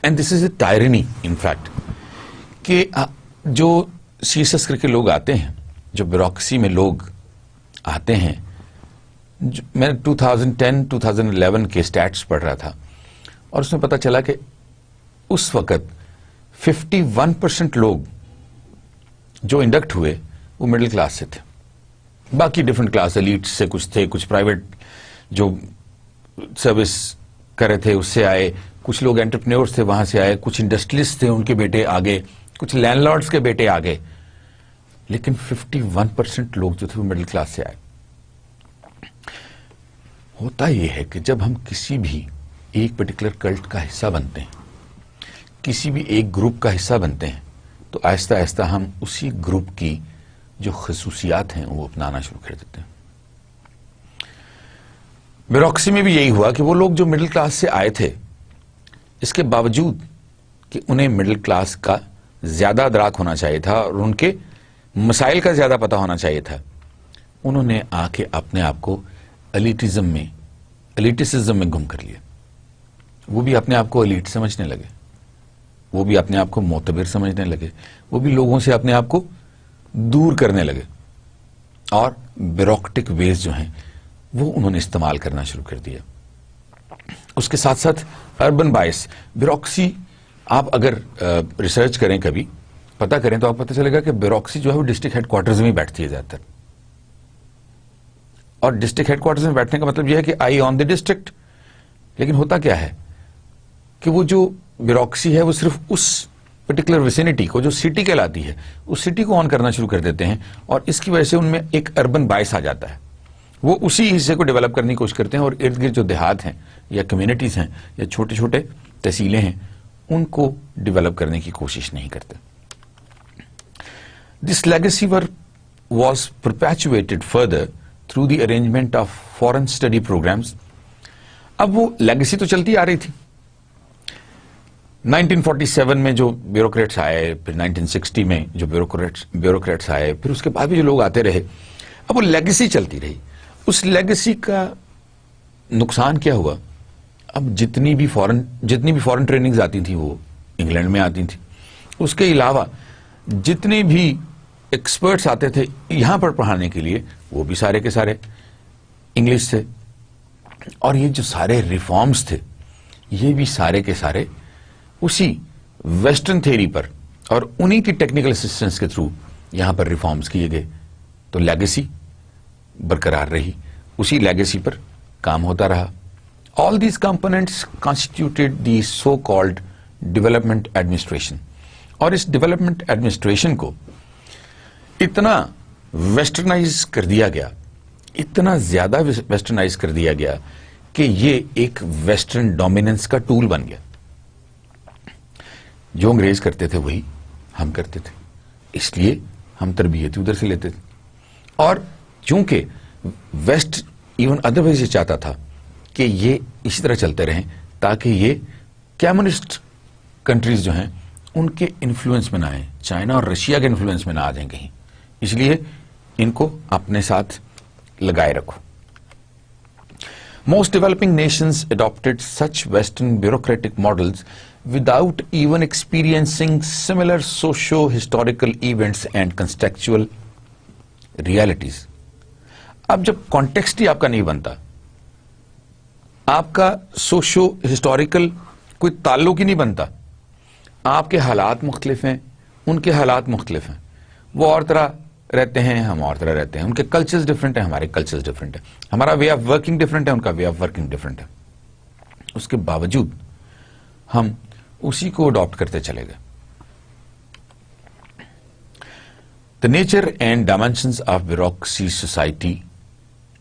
And this is a ٹائرنی in fact کہ جو سی ایس ایس کر کے لوگ آتے ہیں، جو بیوروکریسی میں لوگ آتے ہیں، میں 2010-2011 کے اسٹیٹس پڑھ رہا تھا اور اس میں پتا چلا کہ اس وقت 51% لوگ جو انڈکٹ ہوئے وہ مڈل کلاس سے تھے. باقی ڈفرنٹ کلاس، ایلیٹ سے کچھ تھے، کچھ پرائیویٹ جو سروس کرے تھے اس سے آئے، کچھ لوگ انٹرپرینیورز تھے وہاں سے آئے، کچھ انڈسٹریلسٹ تھے ان کے بیٹے آگے، کچھ لینڈ لارڈز کے بیٹے آگے. لیکن 51% لوگ جو تھے وہ مڈل کلاس سے آئے. ہوتا یہ ہے کہ جب ہم کسی بھی ایک پرٹیکولر کلٹ کا حصہ بنتے ہیں، کسی بھی ایک گروپ کا حصہ بنتے ہیں، تو آہستہ آہستہ ہم اسی گروپ کی جو خصوصیات ہیں وہ اپنانا شروع کر دیتے ہیں. بیوروکریسی میں بھی یہی ہوا کہ وہ لوگ جو مڈل کلاس سے آئے تھے، اس کے باوجود کہ انہیں مڈل کلاس کا زیادہ ادراک ہونا چاہیے تھا اور ان کے مسائل کا زیادہ پتہ ہونا چاہیے تھا، انہوں نے آ کے اپنے آپ کو ایلیٹسزم میں گم کر لیا. وہ بھی اپنے آپ کو ایلیٹ سمجھنے لگے، وہ بھی اپنے آپ کو معتبر سمجھنے لگے، وہ بھی لوگوں سے اپنے آپ کو دور کرنے لگے اور بیوروکریٹک ویز جو ہیں وہ انہوں نے استعمال کرنا شروع کر دیا. اس کے ساتھ ساتھ اربن بائس. بیوروکریسی آپ اگر ریسرچ کریں، کبھی پتہ کریں تو آپ پتہ چلے گا کہ بیوروکریسی جو ہے وہ ڈسٹرکٹ ہیڈ کوارٹرز میں بیٹھتی ہے زیادہ تر. اور ڈسٹرکٹ ہیڈ کوارٹرز میں بیٹھنے کا مطلب یہ ہے کہ آئی آن دی ڈسٹرکٹ. لیکن ہوتا کیا ہے کہ وہ جو بیوروکریسی ہے وہ صرف اس پرٹیکولر ویسینٹی کو، جو سٹی کہلاتی ہے، اس سٹی کو آن کرنا شروع کر دیتے ہیں اور اس کی وجہ سے ان میں ایک اربن بائس آ جاتا ہے. وہ اسی حصے کو ڈیولپ کرنے کی کوشش کرتے ہیں اور ارد گرد جو دیہات ہیں یا کمیونٹیز ہیں یا چھوٹے چھوٹے تحصیلیں ہیں ان کو ڈیولپ کرنے کی کوشش نہیں کرتے. This legacy was perpetuated further through the arrangement of foreign study programmes. اب وہ لیگیسی تو چلتی آ رہی تھی. 1947 میں جو بیوروکریٹس آئے, پھر 1960 میں جو بیوروکریٹس آئے, پھر اس کے بعد بھی جو لوگ آتے رہے, اب وہ لیگیسی چلتی رہی. اس لیگیسی کا نقصان کیا ہوا؟ اب جتنی بھی فورن ٹریننگز آتی تھیں وہ انگلینڈ میں آتی تھیں. اس کے علاوہ جتنے بھی ایکسپرٹس آتے تھے یہاں پر پڑھانے کے لیے وہ بھی سارے کے سارے انگلش تھے. اور یہ جو سارے ریفارمز تھے یہ بھی سارے کے سارے اسی ویسٹرن تھیوری پر اور انہی کی ٹیکنیکل اسسٹنس کے تھرو یہاں پر ریفارمز کیے گئے. تو لیگیسی برقرار رہی, اسی لیگیسی پر کام ہوتا رہا. All these components constituted the so-called development administration. اور اس ڈیولپمنٹ ایڈمنسٹریشن کو اتنا ویسٹرنائز کر دیا گیا, اتنا زیادہ ویسٹرنائز کر دیا گیا کہ یہ ایک ویسٹرن ڈومیننس کا ٹول بن گیا. جو انگریز کرتے تھے وہی ہم کرتے تھے, اس لیے ہم تربیت ادھر سے لیتے تھے. اور چونکہ ویسٹ ایون ادروائز یہ چاہتا تھا کہ یہ اسی طرح چلتے رہیں تاکہ یہ کمیونسٹ کنٹریز جو ہیں ان کے انفلوئنس میں نہ آئیں, چائنا اور رشیا کے انفلوئنس میں نہ آ جائیں کہیں, اس لیے ان کو اپنے ساتھ لگائے رکھو. Most developing nations adopted such Western bureaucratic models without even experiencing similar socio-historical events and contextual realities. اب جب کانٹیکسٹ ہی آپ کا نہیں بنتا, آپ کا سوشو ہسٹوریکل کوئی تعلق ہی نہیں بنتا, آپ کے حالات مختلف ہیں, ان کے حالات مختلف ہیں, وہ اور طرح رہتے ہیں, ہم اور طرح رہتے ہیں, ان کے کلچرز ڈفرینٹ ہیں, ہمارے کلچرز ڈفرینٹ ہیں, ہمارا وے آف ورکنگ ڈفرینٹ ہے, ان کا وے آف ورکنگ ڈفرینٹ ہے. اس کے باوجود ہم اسی کو اڈاپٹ کرتے چلے گئے. The nature and dimensions of bureaucracy society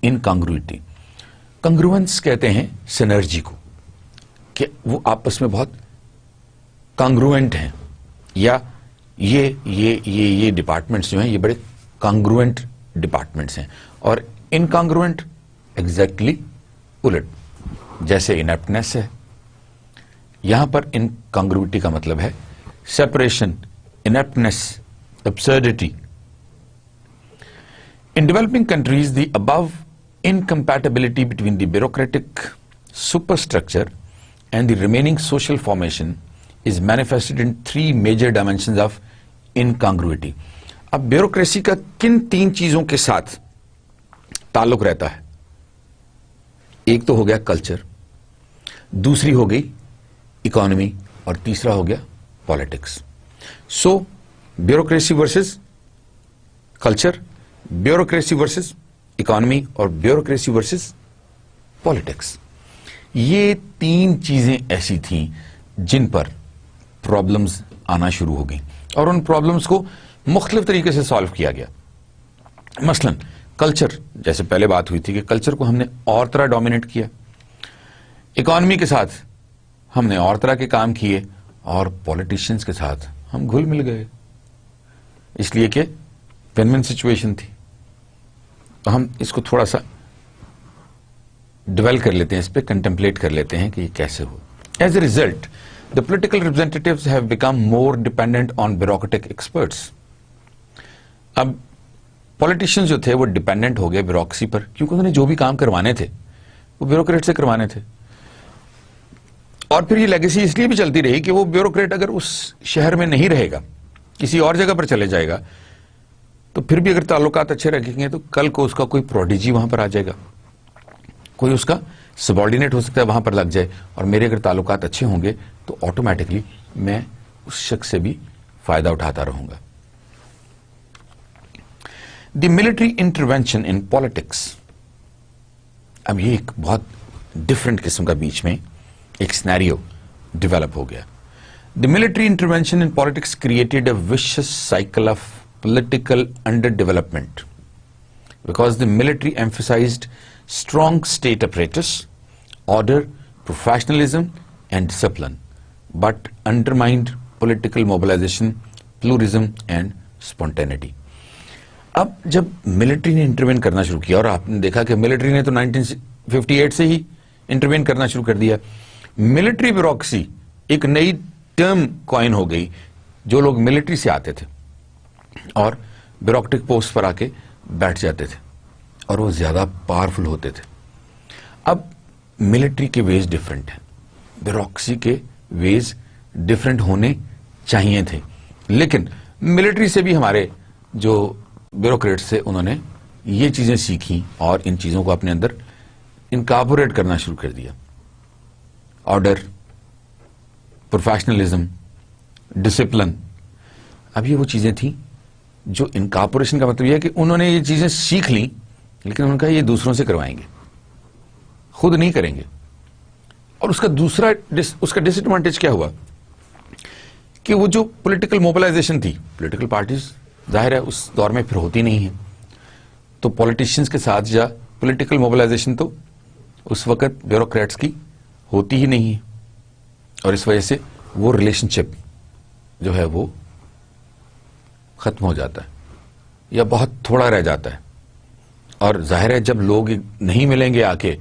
incongruity. کنگروئنس کہتے ہیں سینرجی کو, کہ وہ آپس میں بہت کانگروئنٹ ہیں, یا یہ ڈپارٹمنٹس جو ہیں یہ بڑے کانگروئنٹ ڈپارٹمنٹس ہیں, اور انکانگروئنٹ ایگزیکٹلی الٹ, جیسے انیپٹنس ہے. یہاں پر انکانگروئٹی کا مطلب ہے separation, انیپٹنس, absurdity. In developing countries, the above incompatibility between the bureaucratic superstructure and the remaining social formation is manifested in three major dimensions of incongruity. اب بیوروکریسی کا کن تین چیزوں کے ساتھ تعلق رہتا ہے؟ ایک تو ہو گیا کلچر, دوسری ہو گئی اکانومی, اور تیسرا ہو گیا politics. So bureaucracy versus culture, bureaucracy versus economy, اور بیوروکریسی ورسز پالیٹکس. یہ تین چیزیں ایسی تھیں جن پر پرابلمز آنا شروع ہو گئیں, اور ان پرابلمز کو مختلف طریقے سے سالو کیا گیا. مثلا کلچر, جیسے پہلے بات ہوئی تھی کہ کلچر کو ہم نے اور طرح ڈومینیٹ کیا, اکانومی کے ساتھ ہم نے اور طرح کے کام کیے, اور پولیٹیشینز کے ساتھ ہم گھل مل گئے, اس لیے کہ ون ون سچویشن تھی. تو ہم اس کو تھوڑا سا ڈویل کر لیتے ہیں, اس پہ کنٹمپلیٹ کر لیتے ہیں کہ یہ کیسے ہو. As a result the political representatives have become more dependent on bureaucratic experts. اب پولیٹیشینز جو تھے وہ ڈیپینڈنٹ ہو گئے بیوروکریسی پر, کیونکہ انہوں نے جو بھی کام کروانے تھے وہ بیوروکریٹ سے کروانے تھے. اور پھر یہ لیگیسی اس لیے بھی چلتی رہی کہ وہ بیوروکریٹ اگر اس شہر میں نہیں رہے گا, کسی اور جگہ پر چلے جائے گا, تو پھر بھی اگر تعلقات اچھے رکھیں گے تو کل کو اس کا کوئی پروڈیجی وہاں پر آ جائے گا, کوئی اس کا سبارڈینیٹ ہو سکتا ہے وہاں پر لگ جائے, اور میرے اگر تعلقات اچھے ہوں گے تو آٹومیٹکلی میں اس شخص سے بھی فائدہ اٹھاتا رہوں گا. دی ملٹری انٹروینشن ان پالیٹکس. اب یہ ایک بہت ڈفرنٹ قسم کا بیچ میں ایک سینیریو ڈیولپ ہو گیا. The military intervention in politics created a vicious cycle of political underdevelopment. because the military emphasized strong state apparatus, order, professionalism and discipline, but undermined political mobilization, pluralism and spontaneity. اب جب military نے intervene کرنا شروع کیا, اور آپ نے دیکھا کہ ملٹری نے تو 1958 سے ہی انٹروین کرنا شروع کر دیا, ملٹری بیوروکریسی ایک نئی ٹرم کوائن ہو گئی. جو لوگ ملٹری سے آتے تھے اور بیوروکریٹک پوسٹ پر آ کے بیٹھ جاتے تھے اور وہ زیادہ پاورفل ہوتے تھے. اب ملٹری کے ویز ڈفرینٹ ہیں, بیوروکریسی کے ویز ڈفرینٹ ہونے چاہیے تھے, لیکن ملٹری سے بھی ہمارے جو بیوروکریٹس تھے انہوں نے یہ چیزیں سیکھی اور ان چیزوں کو اپنے اندر انکارپوریٹ کرنا شروع کر دیا. آرڈر, پروفیشنلزم, ڈسپلن, اب یہ وہ چیزیں تھیں جو انکارپوریشن کا مطلب یہ ہے کہ انہوں نے یہ چیزیں سیکھ لیں, لیکن انہوں نے کہا یہ دوسروں سے کروائیں گے, خود نہیں کریں گے. اور اس کا دوسرا اس کا ڈس ایڈوانٹیج کیا ہوا کہ وہ جو پولیٹیکل موبلائزیشن تھی, پولیٹیکل پارٹیز ظاہر ہے اس دور میں پھر ہوتی نہیں ہیں, تو پولیٹیشینز کے ساتھ یا پولیٹیکل موبلائزیشن تو اس وقت بیوروکریٹس کی ہوتی ہی نہیں ہے, اور اس وجہ سے وہ ریلیشن شپ جو ہے وہ ختم ہو جاتا ہے یا بہت تھوڑا رہ جاتا ہے. اور ظاہر ہے جب لوگ نہیں ملیں گے آ کے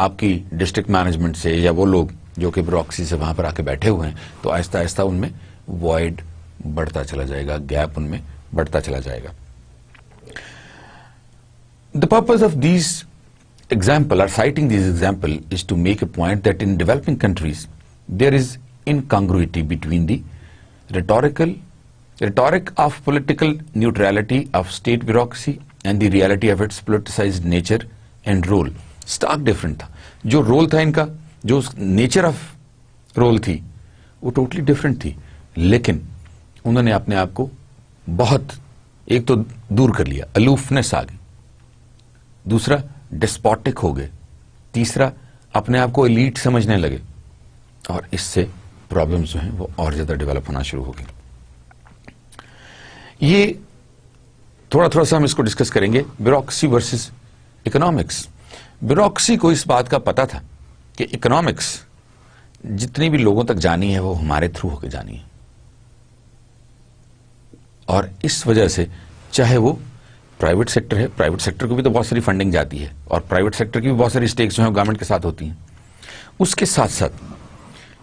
آپ کی ڈسٹرکٹ مینجمنٹ سے یا وہ لوگ جو کہ بیوروکریسی سے وہاں پر آ کے بیٹھے ہوئے ہیں, تو آہستہ آہستہ ان میں وائڈ بڑھتا چلا جائے گا, گیپ ان میں بڑھتا چلا جائے گا. The purpose of these example or citing these example is to make a point that in developing countries there is incongruity between the rhetoric of political neutrality of state bureaucracy and the reality of its politicized nature and role. Stark different تھا, جو role تھا ان کا, جو nature of role تھی وہ totally different تھی, لیکن انہوں نے اپنے آپ کو بہت ایک تو دور کر لیا, الوفنس آ گئی, دوسرا ڈسپوٹک ہو گئے, تیسرا اپنے آپ کو ایلیٹ سمجھنے لگے, اور اس سے پرابلمز جو ہیں وہ اور زیادہ ڈیولپ ہونا شروع ہو گئی. یہ تھوڑا سا ہم اس کو ڈسکس کریں گے, بیوروکریسی ورسز اکنامکس. بیوروکریسی کو اس بات کا پتا تھا کہ اکنامکس جتنی بھی لوگوں تک جانی ہے وہ ہمارے تھرو ہو کے جانی ہے, اور اس وجہ سے چاہے وہ پرائیویٹ سیکٹر ہے, پرائیویٹ سیکٹر کو بھی تو بہت ساری فنڈنگ جاتی ہے, اور پرائیویٹ سیکٹر کی بھی بہت ساری اسٹیکس جو ہیں گورنمنٹ کے ساتھ ہوتی ہیں. اس کے ساتھ ساتھ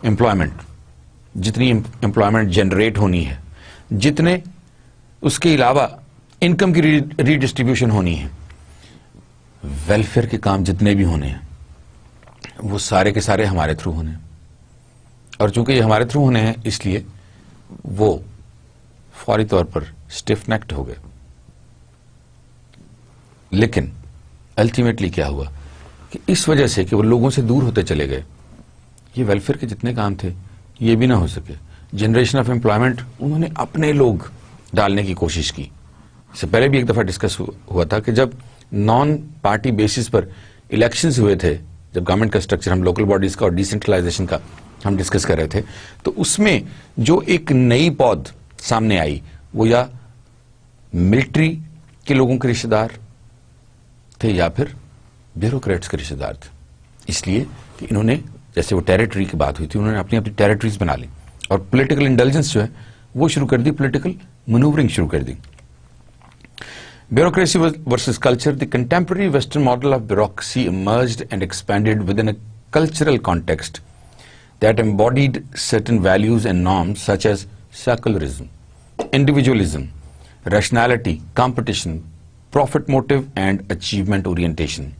امپلائمنٹ, جتنی امپلائمنٹ جنریٹ ہونی ہے, جتنے اس کے علاوہ انکم کی ری ڈسٹریبیوشن ہونی ہے, ویلفیئر کے کام جتنے بھی ہونے ہیں وہ سارے کے سارے ہمارے تھرو ہونے ہیں. اور چونکہ یہ ہمارے تھرو ہونے ہیں اس لیے وہ فوری طور پر اسٹیف نیکڈ ہو گئے. لیکن الٹیمیٹلی کیا ہوا کہ اس وجہ سے کہ وہ لوگوں سے دور ہوتے چلے گئے, یہ ویلفیئر کے جتنے کام تھے یہ بھی نہ ہو سکے. جنریشن آف امپلائمنٹ انہوں نے اپنے لوگ ڈالنے کی کوشش کی. اس سے پہلے بھی ایک دفعہ ڈسکس ہوا تھا کہ جب نان پارٹی بیسس پر الیکشنز ہوئے تھے, جب گورنمنٹ کا اسٹرکچر ہم لوکل باڈیز کا اور ڈیسینٹرلائزیشن کا ہم ڈسکس کر رہے تھے, تو اس میں جو ایک نئی پود سامنے آئی وہ یا ملٹری کے لوگوں کے رشتہ دار تھے یا پھر بیوروکریٹس کے رشتہ دار تھے. اس لیے کہ انہوں نے, جیسے وہ ٹیریٹری کی بات ہوئی تھی, انہوں نے اپنی اپنی ٹیریٹریز بنا لی اور پولیٹیکل انڈلجنس جو ہے وہ شروع کر دی, پولیٹیکل مینوورنگ شروع کر دی. Bureaucracy versus culture. The contemporary Western model of bureaucracy emerged and expanded within a cultural context that embodied certain values and norms such as secularism, individualism, rationality, competition, profit motive and achievement orientation.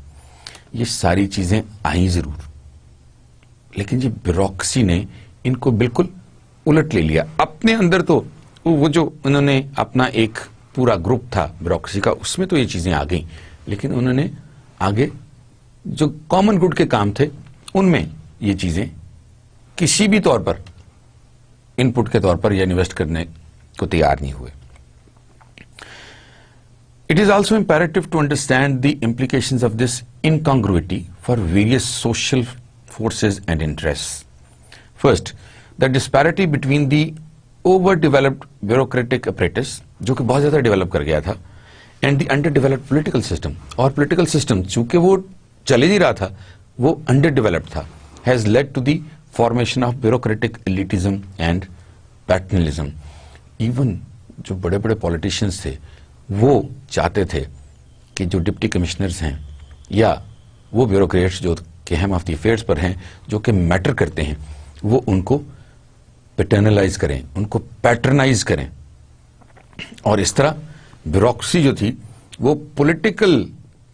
یہ ساری چیزیں آئیں ضرور, لیکن یہ bureaucracy نے ان کو بالکل الٹ لے لیا اپنے اندر. تو وہ جو انہوں نے اپنا ایک پورا گروپ تھا بیوروکریسی کا, اس میں تو یہ چیزیں آ گئیں, لیکن انہوں نے آگے جو کامن گڈ کے کام تھے ان میں یہ چیزیں کسی بھی طور پر ان پٹ کے طور پر یا انویسٹ کرنے کو تیار نہیں ہوئے. It is also imperative to understand the implications of this incongruity for various social forces and interests. First, the disparity between the overdeveloped bureaucratic apparatus, جو کہ بہت زیادہ ڈیولپ کر گیا تھا, and the underdeveloped political system. اور political system چونکہ وہ چلے نہیں رہا تھا, وہ انڈر ڈیولپڈ تھا, has led to the formation of bureaucratic elitism and paternalism. Even جو بڑے بڑے پولیٹیشینس تھے وہ چاہتے تھے کہ جو ڈپٹی کمشنرز ہیں یا وہ بیوروکریٹس جو کہ ہیم آف دی افیئرس پر ہیں, جو کہ میٹر کرتے ہیں, وہ ان کو پیٹرنلائز کریں, ان کو پیٹرنائز کریں. اور اس طرح بیوروکریسی جو تھی وہ پولیٹیکل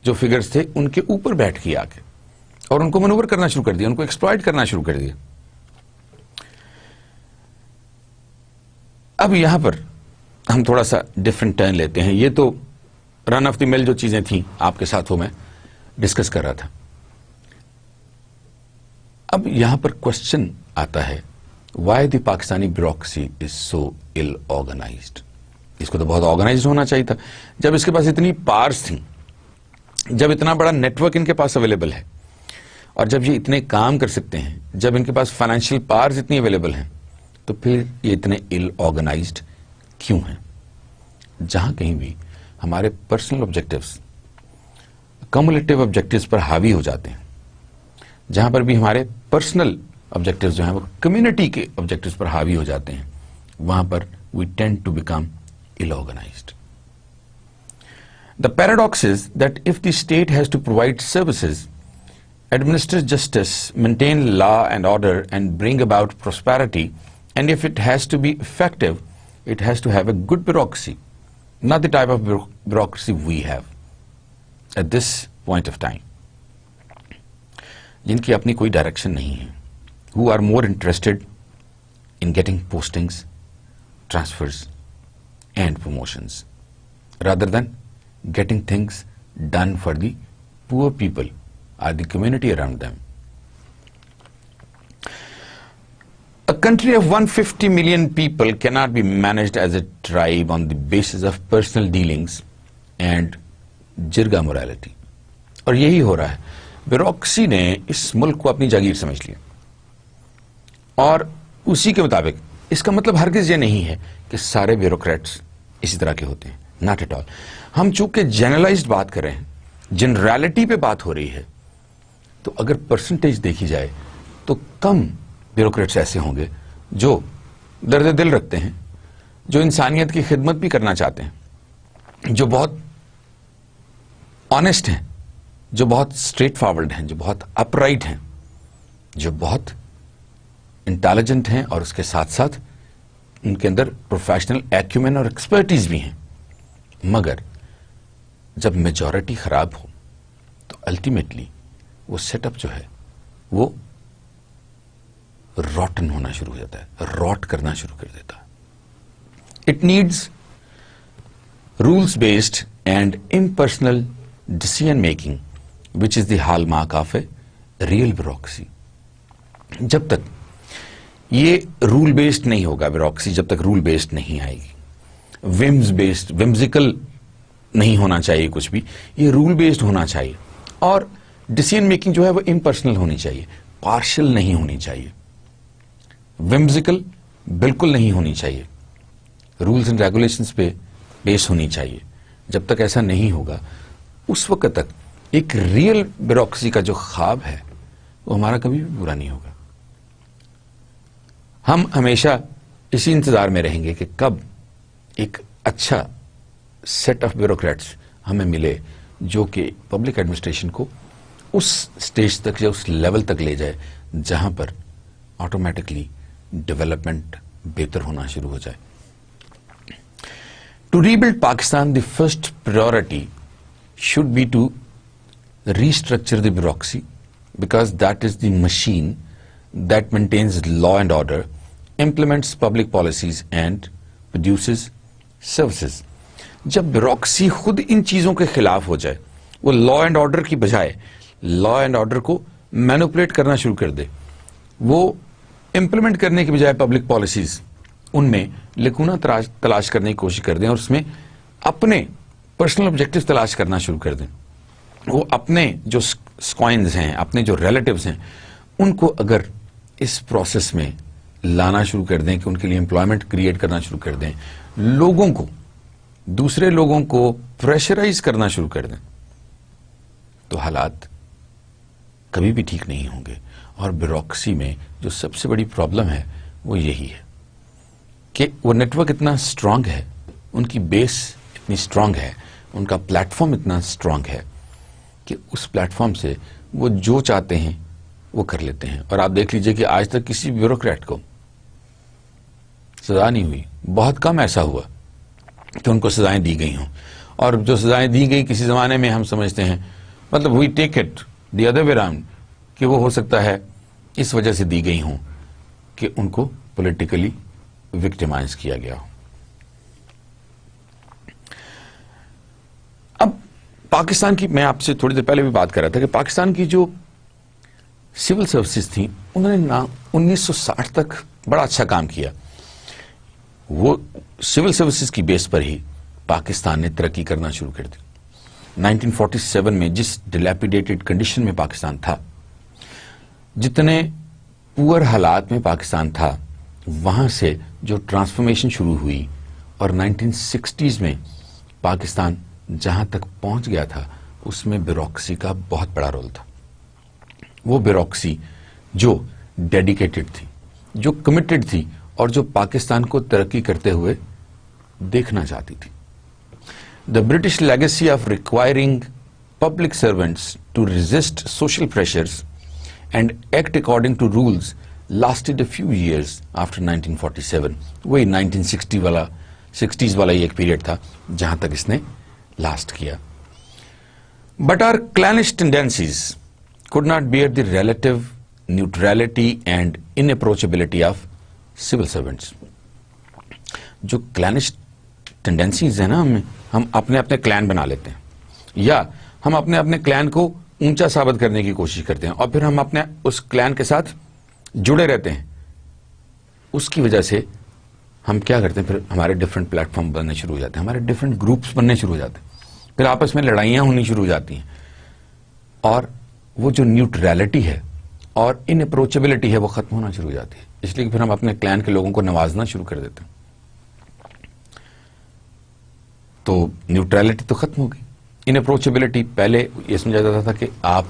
جو فگرز تھے ان کے اوپر بیٹھ کے آ کے اور ان کو منور کرنا شروع کر دیا, ان کو ایکسپلائٹ کرنا شروع کر دیا. اب یہاں پر ہم تھوڑا سا ڈفرنٹ ٹرن لیتے ہیں. یہ تو رن آف دی مل جو چیزیں تھیں آپ کے ساتھ وہ میں ڈسکس کر رہا تھا. اب یہاں پر کوشچن آتا ہے, وائی دی پاکستانی بیوروکریسی از سو ill organized. اس کو تو بہت آرگنائزڈ ہونا چاہیے تھا. جب اس کے پاس اتنی پارس تھیں, جب اتنا بڑا نیٹ ورک ان کے پاس اویلیبل ہے, اور جب یہ اتنے کام کر سکتے ہیں, جب ان کے پاس فائنینشیل پارز اتنی اویلیبل ہیں, تو پھر یہ اتنے ill organized کیوں ہیں؟ جہاں کہیں بھی ہمارے پرسنل آبجیکٹیوز کمولیٹیو آبجیکٹیوز پر حاوی ہو جاتے ہیں, جہاں پر بھی ہمارے پرسنل آبجیکٹیوز جو ہیں وہ کمیونٹی کے آبجیکٹیوز پر حاوی ہو جاتے ہیں, وہاں پر we tend to become ill organized. The paradox is that if the state has to provide services, administer justice, maintain law and order, and bring about prosperity, and if it has to be effective, it has to have a good bureaucracy, not the type of bureaucracy we have at this point of time. جن کی اپنی کوئی direction نہیں ہے, who are more interested in getting postings, transfers, and promotions, rather than getting things done for the poor people or the community around them. A country of 150 million people cannot be managed as a tribe on the basis of personal dealings and jirga morality. اور یہی ہو رہا ہے. Bureaucracy نے اس ملک کو اپنی جاگیر سمجھ لیا, اور اسی کے مطابق. اس کا مطلب ہرگز یہ نہیں ہے کہ سارے بیوروکریٹس اسی طرح کے ہوتے ہیں, ناٹ ایٹ آل. ہم چونکہ جنرلائزڈ بات کر رہے ہیں, جنرالٹی پہ بات ہو رہی ہے, تو اگر پرسنٹیج دیکھی جائے تو کم بیوروکریٹس ایسے ہوں گے جو درد دل رکھتے ہیں, جو انسانیت کی خدمت بھی کرنا چاہتے ہیں, جو بہت آنیسٹ ہیں, جو بہت اسٹریٹ فارورڈ ہیں, جو بہت اپ رائٹ ہیں, جو بہت انٹیلیجنٹ ہیں, اور اس کے ساتھ ساتھ ان کے اندر پروفیشنل ایکیومین اور ایکسپرٹیز بھی ہیں. مگر جب میجورٹی خراب ہو تو الٹیمیٹلی وہ سیٹ اپ جو ہے وہ روٹن ہونا شروع ہو جاتا ہے, روٹ کرنا شروع کر دیتا ہے. It needs rules based and impersonal decision making which is the hallmark of a real bureaucracy. جب تک یہ رول بیسڈ نہیں ہوگا بیوروکریسی, جب تک رول بیسڈ نہیں آئے گی, ومز بیسڈ, ومزیکل نہیں ہونا چاہیے کچھ بھی, یہ رول بیسڈ ہونا چاہیے. اور ڈیسیژن میکنگ جو ہے وہ امپرسنل ہونی چاہیے, پارشل نہیں ہونی چاہیے, ومزیکل بالکل نہیں ہونی چاہیے, رولز اینڈ ریگولیشنز پہ بیس ہونی چاہیے. جب تک ایسا نہیں ہوگا اس وقت تک ایک ریئل بیوروکریسی کا جو خواب ہے وہ ہمارا کبھی بھی پورا نہیں ہوگا. ہم ہمیشہ اسی انتظار میں رہیں گے کہ کب ایک اچھا سیٹ آف بیوروکریٹس ہمیں ملے جو کہ پبلک ایڈمنسٹریشن کو اس سٹیج تک یا اس لیول تک لے جائے جہاں پر آٹومیٹکلی ڈیولپمنٹ بہتر ہونا شروع ہو جائے. To rebuild Pakistan the first priority should be to restructure the bureaucracy, because that is the machine that maintains law and order, implements public policies and produces services. جب بیوروکریسی خود ان چیزوں کے خلاف ہو جائے, وہ لا اینڈ آرڈر کی بجائے law and order کو مینوپولیٹ کرنا شروع کر دے, وہ امپلیمنٹ کرنے کی بجائے پبلک پالیسیز ان میں لکونہ تلاش کرنے کی کوشش کر دیں, اور اس میں اپنے پرسنل آبجیکٹو تلاش کرنا شروع کر دیں, وہ اپنے جو سکوائنز ہیں, اپنے جو ریلیٹیوز ہیں, ان کو اگر اس پروسیس میں لانا شروع کر دیں کہ ان کے لیے امپلائمنٹ کریٹ کرنا شروع کر دیں, لوگوں کو دوسرے لوگوں کو پریشرائز کرنا شروع کر دیں تو حالات کبھی بھی ٹھیک نہیں ہوں گے. اور بیوروکریسی میں جو سب سے بڑی پرابلم ہے وہ یہی ہے کہ وہ نیٹ ورک اتنا اسٹرانگ ہے, ان کی بیس اتنی اسٹرانگ ہے, ان کا پلیٹ فارم اتنا اسٹرانگ ہے کہ اس پلیٹ فارم سے وہ جو چاہتے ہیں وہ کر لیتے ہیں. اور آپ دیکھ لیجئے کہ آج تک کسی بیوروکریٹ کو سزا نہیں ہوئی. بہت کم ایسا ہوا کہ ان کو سزائیں دی گئی ہوں, اور جو سزائیں دی گئی کسی زمانے میں ہم سمجھتے ہیں, مطلب we take it the other way round, کہ وہ ہو سکتا ہے اس وجہ سے دی گئی ہوں کہ ان کو پولیٹیکلی وکٹمائز کیا گیا ہو. اب پاکستان کی, میں آپ سے تھوڑی دیر پہلے بھی بات کر رہا تھا کہ پاکستان کی جو سول سروسز تھیں انہوں نے 1960 تک بڑا اچھا کام کیا. وہ سول سروسز کی بیس پر ہی پاکستان نے ترقی کرنا شروع کر دی. 1947 میں جس ڈیلیپیڈیٹڈ کنڈیشن میں پاکستان تھا, جتنے پور حالات میں پاکستان تھا, وہاں سے جو ٹرانسفارمیشن شروع ہوئی اور 1960s میں پاکستان جہاں تک پہنچ گیا تھا, اس میں بیوروکریسی کا بہت بڑا رول تھا. وہ بیوروکریسی جو ڈیڈیکیٹڈ تھی, جو کمیٹڈ تھی, اور جو پاکستان کو ترقی کرتے ہوئے دیکھنا چاہتی تھی. The British legacy of requiring public servants to resist social pressures and act according to rules lasted a few years after 1947. وہی 1960s والا ایک پیریڈ تھا جہاں تک اس نے لاسٹ کیا. But our clannish tendencies could not bear the relative neutrality and inapproachability of civil servants. جو کلینش tendencies ہیں نا, ہم اپنے اپنے کلین بنا لیتے ہیں, یا ہم اپنے اپنے کلین کو اونچا ثابت کرنے کی کوشش کرتے ہیں, اور پھر ہم اپنے اس کلین کے ساتھ جڑے رہتے ہیں. اس کی وجہ سے ہم کیا کرتے ہیں, پھر ہمارے ڈفرینٹ پلیٹ فارم بننے شروع ہو جاتے ہیں, ہمارے ڈفرینٹ گروپس بننے شروع ہو جاتے ہیں, پھر آپس میں لڑائیاں ہونی شروع ہو جاتی ہیں, اور وہ جو نیوٹرلٹی ہے اور ان اپروچیبلٹی ہے وہ ختم ہونا شروع ہو جاتی ہے. اس لیے کہ پھر ہم اپنے کلین کے لوگوں کو نوازنا شروع کر دیتے ہیں. تو نیوٹرلٹی تو ختم ہو گئی. ان اپروچیبلٹی, پہلے یہ سمجھا جاتا تھا کہ آپ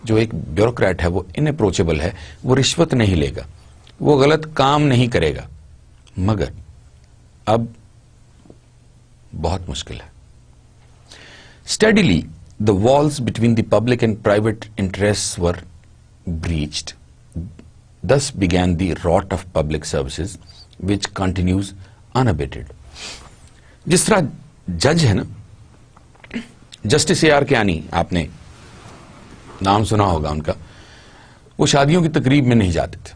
جو ایک بیوروکریٹ ہے وہ ان اپروچیبل ہے, وہ رشوت نہیں لے گا, وہ غلط کام نہیں کرے گا. مگر اب بہت مشکل ہے. Steadily the walls between the public and private interests were breached. Thus began the rot of public services, which continues unabated. جس طرح جج ہے نا, جسٹس A.R. کیانی, آپ نے نام سنا ہوگا ان کا, وہ شادیوں کی تقریب میں نہیں جاتے تھے.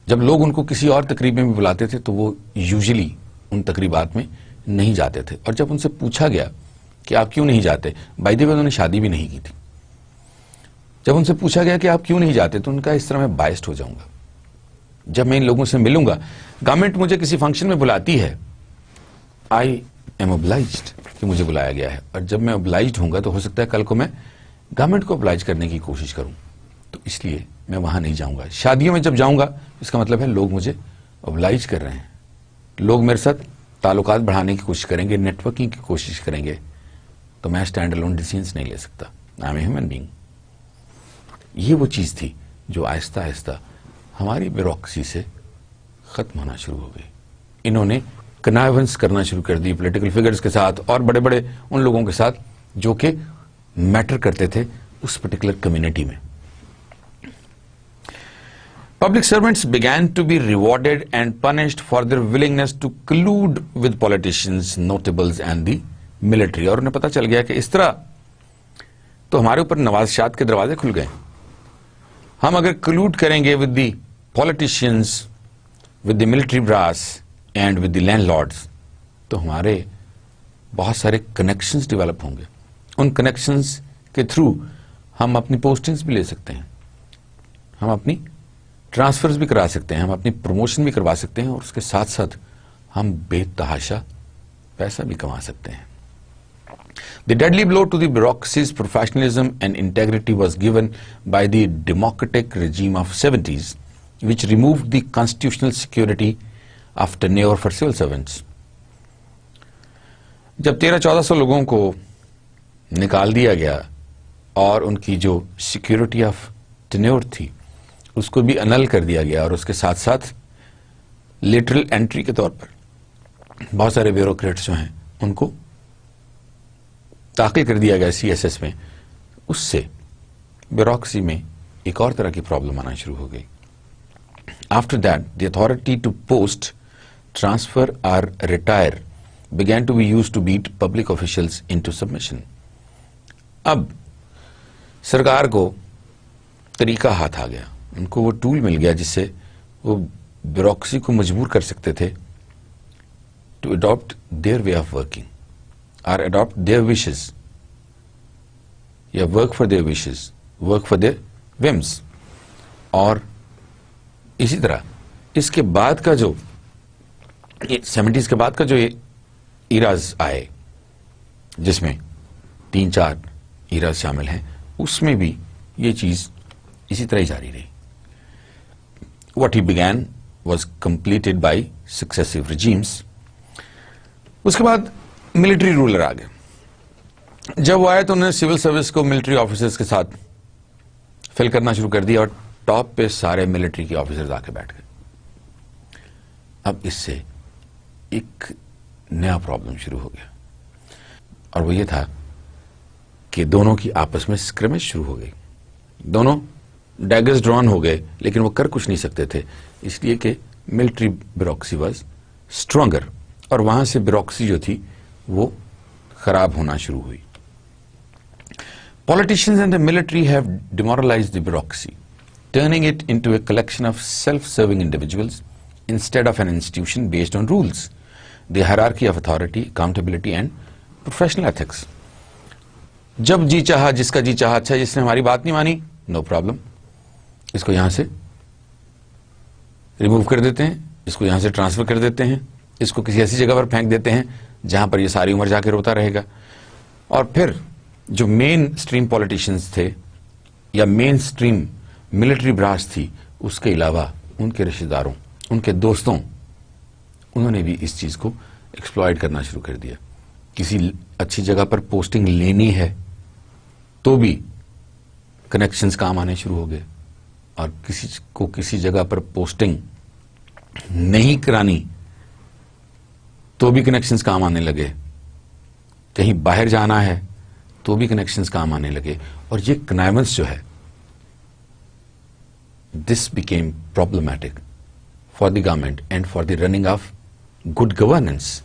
جب لوگ ان کو کسی اور تقریب میں بھی بلاتے تھے تو وہ یوزلی ان تقریبات میں نہیں جاتے تھے. اور جب ان سے پوچھا گیا کہ آپ کیوں نہیں جاتے, بائی دی وے انہوں نے شادی بھی نہیں کی تھی, جب ان سے پوچھا گیا کہ آپ کیوں نہیں جاتے تو ان کا اس طرح میں بائسڈ ہو جاؤں گا. جب میں ان لوگوں سے ملوں گا, گورنمنٹ مجھے کسی فنکشن میں بلاتی ہے, آئی ایم اوبلائزڈ کہ مجھے بلایا گیا ہے, اور جب میں اوبلائزڈ ہوں گا تو ہو سکتا ہے کل کو میں گورنمنٹ کو اوبلائز کرنے کی کوشش کروں, تو اس لیے میں وہاں نہیں جاؤں گا. شادیوں میں جب جاؤں گا اس کا مطلب ہے لوگ مجھے اوبلائز کر رہے ہیں, لوگ میرے ساتھ تعلقات بڑھانے کی کوشش کریں گے, نیٹ ورکنگ کی کوشش کریں گے, تو میں اسٹینڈ الون ڈیسیژنز نہیں لے سکتا. I am a human being. یہ وہ چیز تھی جو آہستہ آہستہ ہماری بیوروکریسی سے ختم ہونا شروع ہو گئی. انہوں نے کنائیونس کرنا شروع کر دی پولیٹیکل فگرز کے ساتھ اور بڑے بڑے ان لوگوں کے ساتھ جو کہ میٹر کرتے تھے اس پرٹیکولر کمیونٹی میں. Public servants began to be rewarded and punished for their willingness to collude with politicians, notables and the military. اور انہیں پتا چل گیا کہ اس طرح تو ہمارے اوپر نوازشات کے دروازے کھل گئے. ہم اگر کلوڈ کریں گے with the politicians, with the military brass and with the landlords, تو ہمارے بہت سارے کنیکشنز ڈیولپ ہوں گے. ان کنیکشنز کے تھرو ہم اپنی پوسٹنگز بھی لے سکتے ہیں, ہم اپنی ٹرانسفرز بھی کرا سکتے ہیں, ہم اپنی پروموشن بھی کروا سکتے ہیں, اور اس کے ساتھ ساتھ ہم بے تحاشا پیسہ بھی کما سکتے ہیں. The deadly blow to the bureaucracy's professionalism and integrity was given by the democratic regime of 70s, which removed the constitutional security of tenure for civil servants. جب 1300-1400 لوگوں کو نکال دیا گیا اور ان کی جو سیکیورٹی آف ٹینیور تھی اس کو بھی انل کر دیا گیا، اور اس کے ساتھ ساتھ لیٹرل انٹری کے طور پر بہت سارے بیوروکریٹس جو ہیں ان کو داخل کر دیا گیا سی ایس ایس میں، اس سے بیوروکریسی میں ایک اور طرح کی پرابلم آنا شروع ہو گئی. After that the authority to post, transfer اور retire began to be used to beat public officials into submission. اب سرکار کو طریقہ ہاتھ آ گیا، ان کو وہ ٹول مل گیا جس سے وہ بیوروکریسی کو مجبور کر سکتے تھے to adopt their way of working or adopt their wishes یا work for their wishes, work for their whims. اور اسی طرح اس کے بعد کا جو 70s کے بعد کا جو ایراز آئے جس میں 3-4 ایراز شامل ہیں، اس میں بھی یہ چیز اسی طرح ہی جاری رہی. What he began was completed by successive regimes. اس کے بعد ملٹری رولر آ گئے. جب وہ آئے تو انہوں نے سول سروس کو ملٹری آفیسرز کے ساتھ فل کرنا شروع کر دیا اور ٹاپ پہ سارے ملٹری کے آفیسرز آ کے بیٹھ گئے. اب اس سے ایک نیا پرابلم شروع ہو گیا، اور وہ یہ تھا کہ دونوں کی آپس میں اسکرمش شروع ہو گئی. دونوں ڈیگرز ڈرون ہو گئے، لیکن وہ کر کچھ نہیں سکتے تھے، اس لیے کہ ملٹری بیوروکریسی واز اسٹرانگر، اور وہاں سے بیوروکریسی جو تھی وہ خراب ہونا شروع ہوئی. Politicians and the military have demoralized the bureaucracy, turning it into a collection of self-serving individuals instead of an institution based on rules, the hierarchy of authority, accountability and professional ethics. جب جی چاہا، جس کا جی چاہا، اچھا جس نے ہماری بات نہیں مانی، نو پرابلم، اس کو یہاں سے ریموو کر دیتے ہیں، اس کو یہاں سے ٹرانسفر کر دیتے ہیں، اس کو کسی ایسی جگہ پر پھینک دیتے ہیں جہاں پر یہ ساری عمر جا کے روتا رہے گا. اور پھر جو مین سٹریم پولیٹیشنز تھے یا مین سٹریم ملٹری براس تھی، اس کے علاوہ ان کے رشتہ داروں، ان کے دوستوں، انہوں نے بھی اس چیز کو ایکسپلائٹ کرنا شروع کر دیا. کسی اچھی جگہ پر پوسٹنگ لینی ہے تو بھی کنیکشنز کام آنے شروع ہو گئے، اور کسی کو کسی جگہ پر پوسٹنگ نہیں کرانی تو بھی کنیکشنز کام آنے لگے. کہیں باہر جانا ہے تو بھی کنیکشنز کام آنے لگے. اور یہ کنائونس جو ہے، this became problematic for the government and for the running of good governance.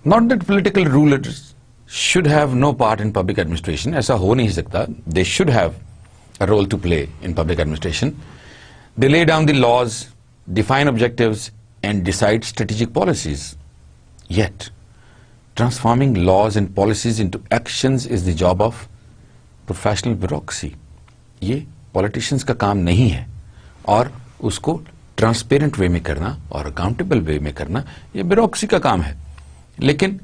Not that political rulers should have no part in public administration, ایسا ہو نہیں سکتا. They should have a role to play in public administration. They lay down the laws, define objectives and decide strategic policies. Yet, transforming laws and policies into actions is the job of professional bureaucracy. یہ politicians کا کام نہیں ہے، اور اس کو transparent وے میں کرنا اور accountable وے میں کرنا یہ بیوروکریسی کا کام ہے. لیکن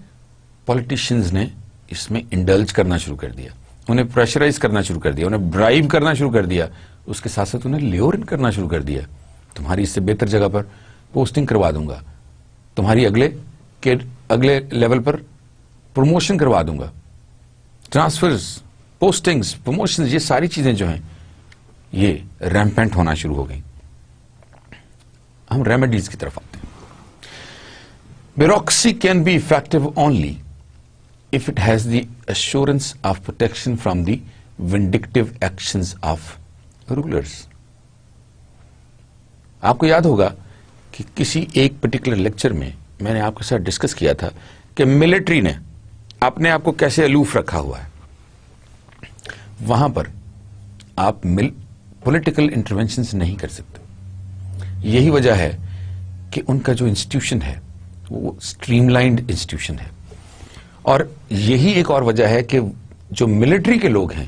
politicians نے اس میں انڈلج کرنا شروع کر دیا، انہیں پریشرائز کرنا شروع کر دیا، انہیں برائب کرنا شروع کر دیا، اس کے ساتھ ساتھ انہیں لیورن کرنا شروع کر دیا. تمہاری اس سے بہتر جگہ پر پوسٹنگ کروا دوں گا، تمہاری اگلے لیول پر پروموشن کروا دوں گا. ٹرانسفرز، پوسٹنگز، پروموشنز، یہ ساری چیزیں جو ہیں یہ ریمپینٹ ہونا شروع ہو گئیں. ہم ریمیڈیز کی طرف آتے ہیں. Bureaucracy can be effective only if it has the assurance of protection from the vindictive actions of rulers. آپ کو یاد ہوگا کہ کسی ایک پرٹیکولر لیکچر میں میں نے آپ کے ساتھ ڈسکس کیا تھا کہ ملٹری نے اپنے آپ کو کیسے الوف رکھا ہوا ہے. وہاں پر آپ پولیٹیکل انٹرونشنز نہیں کر سکتے. یہی وجہ ہے کہ ان کا جو انسٹیٹیوشن ہے وہ اسٹریم لائنڈ انسٹیٹیوشن ہے. اور یہی ایک اور وجہ ہے کہ جو ملٹری کے لوگ ہیں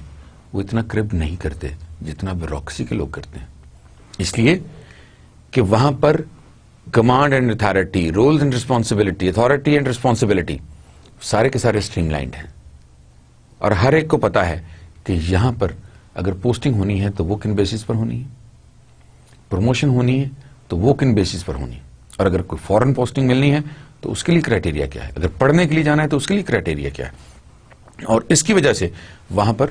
وہ اتنا کرپٹ نہیں کرتے جتنا بیوروکریسی کے لوگ کرتے ہیں. اس لیے کہ وہاں پر command and authority, rules and responsibility, authority and responsibility سارے کے سارے اسٹریم لائنڈ ہیں، اور ہر ایک کو پتا ہے کہ یہاں پر اگر پوسٹنگ ہونی ہے تو وہ کن بیسس پر ہونی ہے، پروموشن ہونی ہے تو وہ کن بیسس پر ہونی ہے، اور اگر کوئی فورن پوسٹنگ ملنی ہے تو اس کے لیے کرائٹیریا کیا ہے, اگر پڑھنے کے لیے جانا ہے تو اس کے لیے کرائٹیریا کیا ہے. اور اس کی وجہ سے وہاں پر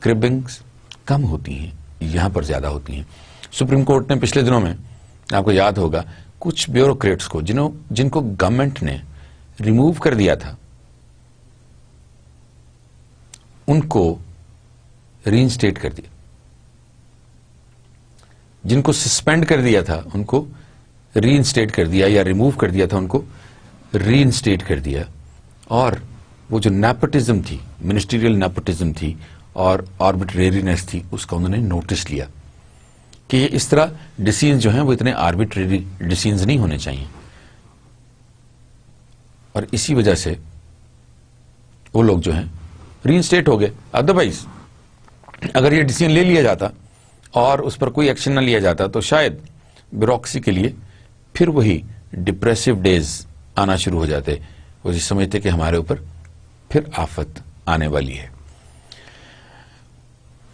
کربنگز کم ہوتی ہیں, یہاں پر زیادہ ہوتی ہیں. سپریم کورٹ نے پچھلے دنوں میں, آپ کو یاد ہوگا, کچھ بیوروکریٹس کو جن کو گورنمنٹ نے ریموو کر دیا تھا, ان کو ری انسٹیٹ کر دیا. جن کو سسپینڈ کر دیا تھا ان کو ری انسٹیٹ کر دیا, یا ریموو کر دیا تھا ان کو ری انسٹیٹ کر دیا. اور وہ جو نیپوٹزم تھی, منسٹریل نیپوٹزم تھی اور آربیٹریرینس تھی, اس کا انہوں نے نوٹس لیا کہ اس طرح ڈیسیژ جو ہیں وہ اتنے آربیٹریری ڈیسیژ نہیں ہونے چاہیے. اور اسی وجہ سے وہ لوگ جو ہیں ری انسٹیٹ ہو گئے. ادروائز اگر یہ ڈیسیژن لے لیا جاتا اور اس پر کوئی ایکشن نہ لیا جاتا تو شاید بیوروکریسی کے لیے پھر وہی ڈپریسو ڈیز آنا شروع ہو جاتے. وہ سمجھتے کہ ہمارے اوپر پھر آفت آنے والی ہے.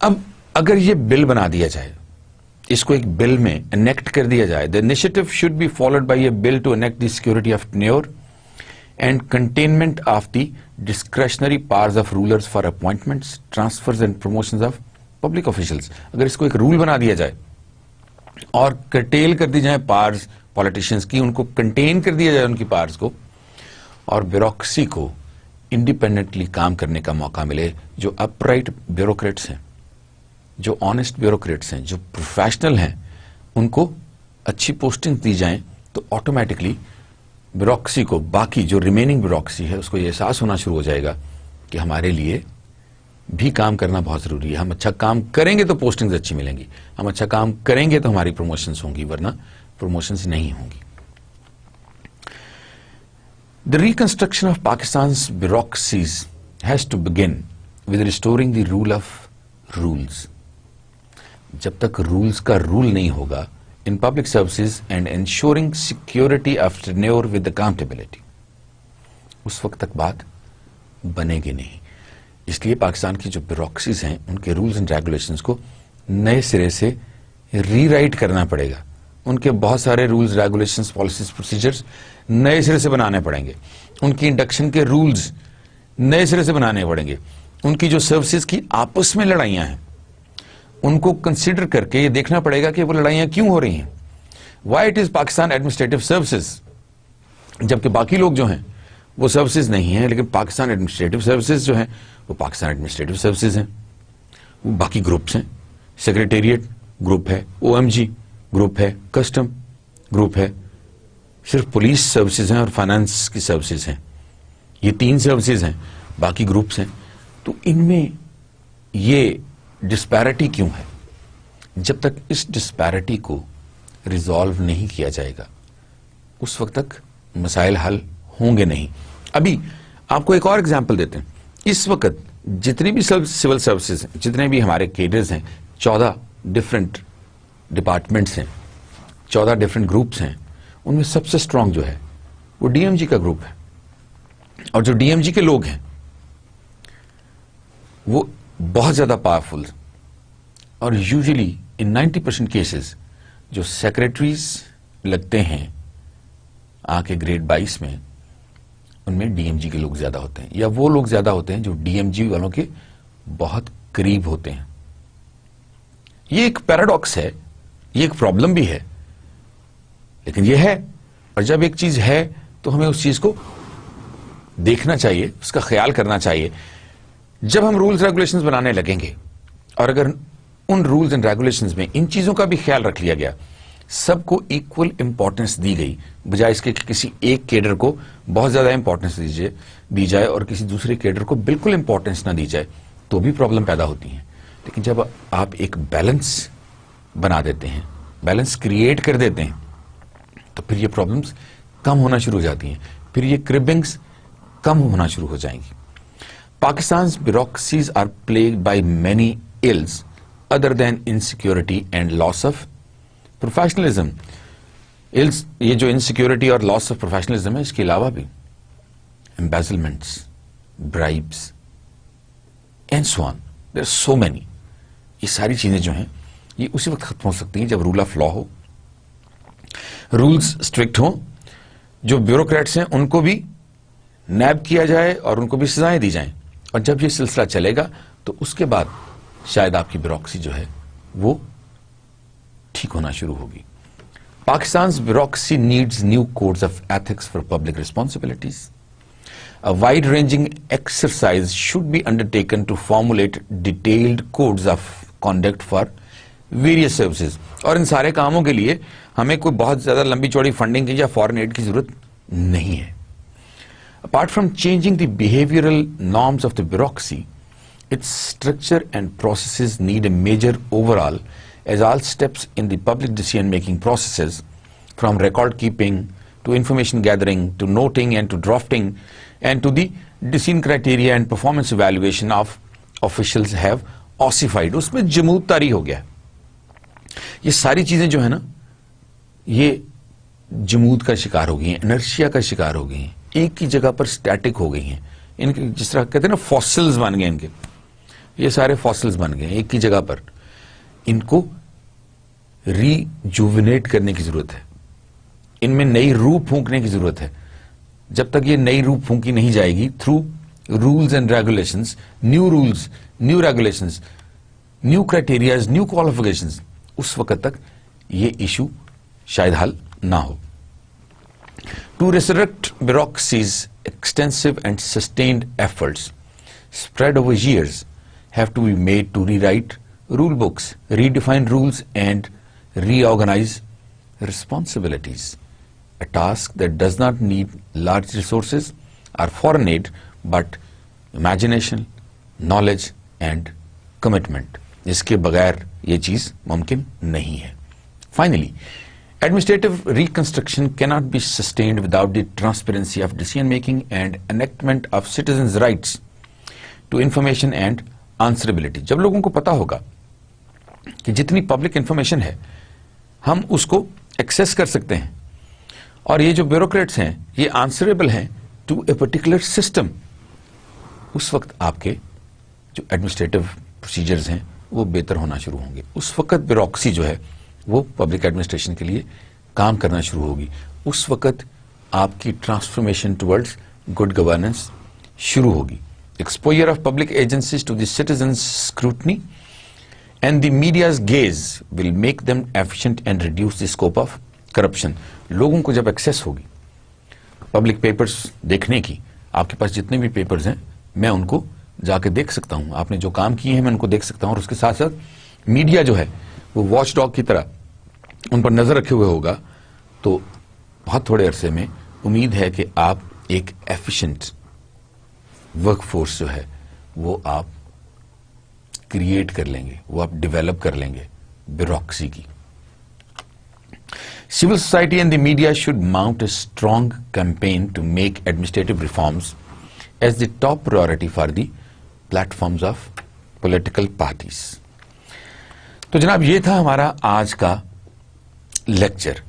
اب اگر یہ بل بنا دیا جائے, اس کو ایک بل میں انیکٹ کر دیا جائے, the initiative should be followed by a bill to enact the security of tenure and containment of the discretionary powers of rulers for appointments, transfers and promotions of public officials. اگر اس کو ایک role بنا دیا جائے اور curtail کر دی جائیں powers politicians کی, ان کو کنٹین کر دیا جائے ان کی پاورز کو, اور بیوروکریسی کو انڈیپینڈنٹلی کام کرنے کا موقع ملے. جو اپ رائٹ بیوروکریٹس ہیں, جو آنےسٹ بیوروکریٹس ہیں, جو پروفیشنل ہیں, ان کو اچھی پوسٹنگ دی جائیں تو آٹومیٹکلی بیوروکریسی کو, باقی جو ریمیننگ بیوروکریسی ہے, اس کو یہ احساس ہونا شروع ہو جائے گا کہ ہمارے لیے بھی کام کرنا بہت ضروری ہے. ہم اچھا کام کریں گے تو پوسٹنگز اچھی ملیں گی, ہم اچھا کام کریں گے تو ہماری پروموشنز ہوں گی, ورنہ پروموشنز نہیں ہوں گی. The reconstruction of Pakistan's bureaucracies has to begin with restoring the rule of rules. جب تک رولز کا رول نہیں ہوگا in public services and ensuring security of tenure with accountability, اس وقت تک بات بنے گی نہیں. اس لیے پاکستان کی جو بیوروکریسیز ہیں ان کے رولز اینڈ ریگولیشنز کو نئے سرے سے ری رائٹ کرنا پڑے گا. ان کے بہت سارے رولز, ریگولیشنز, پالیسیز, پروسیجرز نئے سرے سے بنانے پڑیں گے. ان کی انڈکشن کے رولز نئے سرے سے بنانے پڑیں گے. ان کی جو سروسز کی آپس میں لڑائیاں ہیں ان کو کنسیڈر کر کے یہ دیکھنا پڑے گا کہ وہ لڑائیاں کیوں ہو رہی ہیں. Why it is Pakistan administrative services, جبکہ باقی لوگ جو ہیں وہ سروسز نہیں ہیں, لیکن پاکستان ایڈمنسٹریٹو سروسز جو ہیں وہ پاکستان ایڈمنسٹریٹو سروسز ہیں. وہ باقی گروپس ہیں, سیکریٹریٹ گروپ ہے, او ایم جی گروپ ہے, کسٹم گروپ ہے, صرف پولیس سروسز ہیں اور فائنانس کی سروسز ہیں. یہ 3 سروسز ہیں, باقی گروپس ہیں. تو ان میں یہ ڈسپیرٹی کیوں ہے؟ جب تک اس ڈسپیرٹی کو ریزالو نہیں کیا جائے گا اس وقت تک مسائل حل ہوں گے نہیں. ابھی آپ کو ایک اور ایگزامپل دیتے ہیں. اس وقت جتنی بھی سول سروسز ہیں, جتنے بھی ہمارے کیڈرز ہیں, 14 ڈفرنٹ ڈپارٹمنٹس ہیں, 14 ڈفرنٹ گروپس ہیں. ان میں سب سے اسٹرانگ جو ہے وہ ڈی ایم جی کا گروپ ہے. اور جو ڈی ایم جی کے لوگ ہیں وہ بہت زیادہ پاورفل, اور یوزلی ان 90% کیسز جو سیکریٹریز لگتے ہیں آ کے گریڈ 22 میں, ان میں ڈی ایم جی کے لوگ زیادہ ہوتے ہیں, یا وہ لوگ زیادہ ہوتے ہیں جو ڈی ایم جی والوں کے بہت قریب ہوتے ہیں. یہ ایک پیراڈاکس ہے, یہ ایک پرابلم بھی ہے, لیکن یہ ہے. اور جب ایک چیز ہے تو ہمیں اس چیز کو دیکھنا چاہیے, اس کا خیال کرنا چاہیے. جب ہم رولز ریگولیشنز بنانے لگیں گے اور اگر ان رولز اینڈ ریگولیشنز میں ان چیزوں کا بھی خیال رکھ لیا گیا, سب کو ایکول امپورٹنس دی گئی, بجائے اس کے کہ کسی ایک کیڈر کو بہت زیادہ امپورٹنس دی جائے اور کسی دوسرے کیڈر کو بالکل امپورٹنس نہ دی جائے, تو بھی پرابلم پیدا ہوتی ہیں. لیکن جب آپ ایک بیلنس بنا دیتے ہیں, بیلنس کریٹ کر دیتے ہیں, تو پھر یہ پرابلمز کم ہونا شروع ہو جاتی ہیں, پھر یہ کربنگز کم ہونا شروع ہو جائیں گی. Pakistan's bureaucracies are plagued by many ills other than insecurity and loss of professionalism. Ills, یہ جو insecurity اور loss of professionalism ہے, اس کے علاوہ بھی embezzlements, bribes, and so on. There are so many. یہ ساری چیزیں جو ہیں یہ اسی وقت ختم ہو سکتی ہیں جب رول آف لا ہو, رولز اسٹرکٹ ہوں, جو بیوروکریٹس ہیں ان کو بھی نیب کیا جائے اور ان کو بھی سزائیں دی جائیں, اور جب یہ سلسلہ چلے گا تو اس کے بعد شاید آپ کی بیوروکریسی جو ہے وہ ٹھیک ہونا شروع ہوگی. Pakistan's bureaucracy needs new codes of ethics for public responsibilities. A wide-ranging exercise should be undertaken to formulate detailed codes of conduct for various services. اور ان سارے کاموں کے لیے ہمیں کوئی بہت زیادہ لمبی چوڑی فنڈنگ کی یا فارن ایڈ کی ضرورت نہیں ہے. Apart from changing the behavioral norms of the bureaucracy, its structure and processes need a major overhaul, as all steps in the public decision-making processes, from record keeping to information gathering to noting and to drafting and to the decision criteria and performance evaluation of officials have ossified. اس میں جمود طاری ہو گیا. یہ ساری چیزیں جو ہے نا یہ جمود کا شکار ہو گئی ہیں, انرشیا کا شکار ہو گئی ہیں, ایک کی جگہ پر سٹیٹک ہو گئی ہیں. ان کے جس طرح کہتے ہیں نا فاسلز بن گئے, ان کے یہ سارے فاسلز بن گئے ہیں ایک کی جگہ پر. ان کو ریجوونیٹ کرنے کی ضرورت ہے, ان میں نئی روح پھونکنے کی ضرورت ہے. جب تک یہ نئی روح پھونکی نہیں جائے گی through rules and regulations, new rules, new regulations, new criterias, new qualifications, اس وقت تک یہ ایشو شاید حل نہ ہو. To resurrect bureaucracy's extensive and sustained efforts spread over years have to be made to rewrite rule books, redefine rules and reorganize responsibilities. A task that does not need large resources or foreign aid but imagination, knowledge and commitment. اس کے بغیر یہ چیز ممکن نہیں ہے. Finally, administrative reconstruction cannot be sustained without the transparency of decision making and enactment of citizens' rights to information and answerability. جب لوگوں کو پتا ہوگا کہ جتنی پبلک انفارمیشن ہے ہم اس کو ایکسیس کر سکتے ہیں, اور یہ جو بیوروکریٹس ہیں یہ آنسریبل ہیں ٹو اے پرٹیکولر سسٹم, اس وقت آپ کے جو ایڈمنسٹریٹو پروسیجرز ہیں وہ بہتر ہونا شروع ہوں گے. اس وقت بیوروکریسی جو ہے وہ پبلک ایڈمنسٹریشن کے لیے کام کرنا شروع ہوگی. اس وقت آپ کی ٹرانسفارمیشن ٹورڈز گڈ گورننس شروع ہوگی. Exposure of public agencies to the citizens scrutiny and the media's gaze will make them efficient and reduce the scope of corruption. لوگوں کو جب ایکسیس ہوگی پبلک پیپرز دیکھنے کی, آپ کے پاس جتنے بھی پیپرز ہیں میں ان کو جا کے دیکھ سکتا ہوں, آپ نے جو کام کیے ہیں میں ان کو دیکھ سکتا ہوں, اور اس کے ساتھ ساتھ میڈیا جو ہے وہ واچ ڈاگ کی طرح ان پر نظر رکھے ہوئے ہوگا, تو بہت تھوڑے عرصے میں امید ہے کہ آپ ایک ایفیشینٹ ورک فورس جو ہے وہ آپ کریٹ کر لیں گے, وہ آپ ڈیولپ کر لیں گے بیوروکریسی کی. Civil society and the media should mount a strong campaign to make administrative reforms as the top priority for the platforms of political parties. تو جناب یہ تھا ہمارا آج کا لیکچر.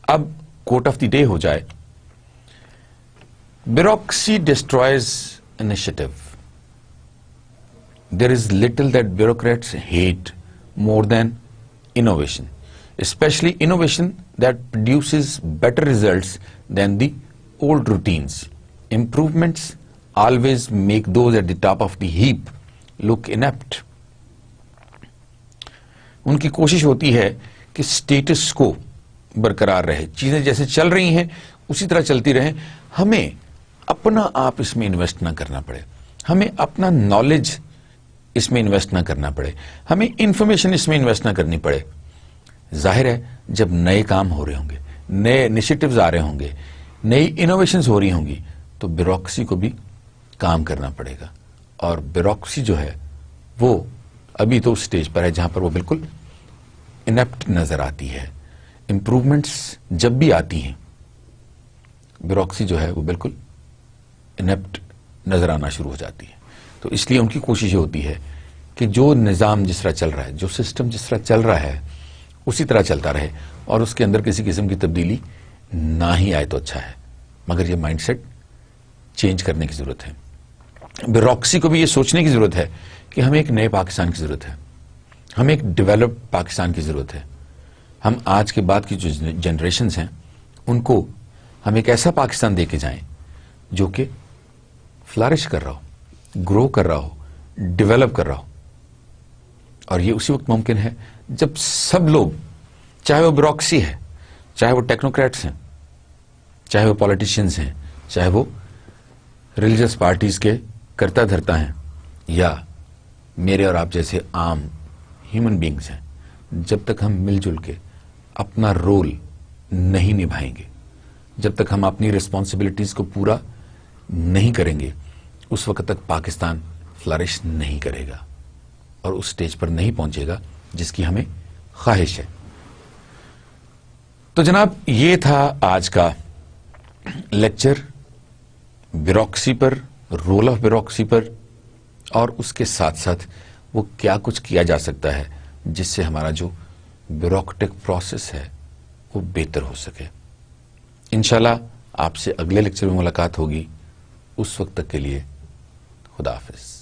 اب کوٹ آف دی ڈے ہو جائے. Bureaucracy destroys initiative. There is little that bureaucrats hate more than innovation, especially innovation that produces better results than the old routines. Improvements always make those at the top of the heap look inept. ان کی کوشش ہوتی ہے کہ status کو برقرار رہے, چیزیں جیسے چل رہی ہیں اسی طرح چلتی رہیں, ہمیں اپنا آپ اس میں انویسٹ نہ کرنا پڑے, ہمیں اپنا نالج اس میں انویسٹ نہ کرنا پڑے, ہمیں انفارمیشن اس میں انویسٹ نہ کرنی پڑے. ظاہر ہے جب نئے کام ہو رہے ہوں گے, نئے انیشیٹوز آ رہے ہوں گے, نئی انوویشنز ہو رہی ہوں گی, تو بیوروکریسی کو بھی کام کرنا پڑے گا. اور بیوروکریسی جو ہے وہ ابھی تو اس سٹیج پر ہے جہاں پر وہ بالکل انیپٹ نظر آتی ہے. امپروومنٹس جب بھی آتی ہیں بیوروکریسی جو ہے وہ بالکل انیپٹ نظر آنا شروع ہو جاتی ہے. تو اس لیے ان کی کوشش یہ ہوتی ہے کہ جو نظام جس طرح چل رہا ہے, جو سسٹم جس طرح چل رہا ہے اسی طرح چلتا رہے, اور اس کے اندر کسی قسم کی تبدیلی نہ ہی آئے تو اچھا ہے. مگر یہ مائنڈ سیٹ چینج کرنے کی ضرورت ہے. بیوروکریسی کو بھی یہ سوچنے کی ضرورت ہے کہ ہمیں ایک نئے پاکستان کی ضرورت ہے, ہمیں ایک ڈیولپڈ پاکستان کی ضرورت ہے. ہم آج کے بعد کی جو جنریشنز ہیں ان کو ہم ایک ایسا پاکستان دے کے جائیں جو کہ فلارش کر رہا ہو، گرو کر رہا ہو، ڈیولپ کر رہا ہو. اور یہ اسی وقت ممکن ہے جب سب لوگ، چاہے وہ بیوروکریسی ہے، چاہے وہ ٹیکنوکریٹس ہیں، چاہے وہ پالیٹیشینز ہیں، چاہے وہ ریلیجس پارٹیز کے کرتا دھرتا ہیں، یا میرے اور آپ جیسے عام ہیومن بینگز ہیں، جب تک ہم مل جل کے اپنا رول نہیں نبھائیں گے، جب تک ہم اپنی ریسپانسبلٹیز کو پورا نہیں کریں گے، اس وقت تک پاکستان فلرش نہیں کرے گا اور اس سٹیج پر نہیں پہنچے گا جس کی ہمیں خواہش ہے. تو جناب یہ تھا آج کا لیکچر بیوروکریسی پر، رول آف بیوروکریسی پر، اور اس کے ساتھ ساتھ وہ کیا کچھ کیا جا سکتا ہے جس سے ہمارا جو بیوروکریٹک پروسیس ہے وہ بہتر ہو سکے. انشاءاللہ آپ سے اگلے لیکچر میں ملاقات ہوگی. اس وقت تک کے لیے خدا حافظ.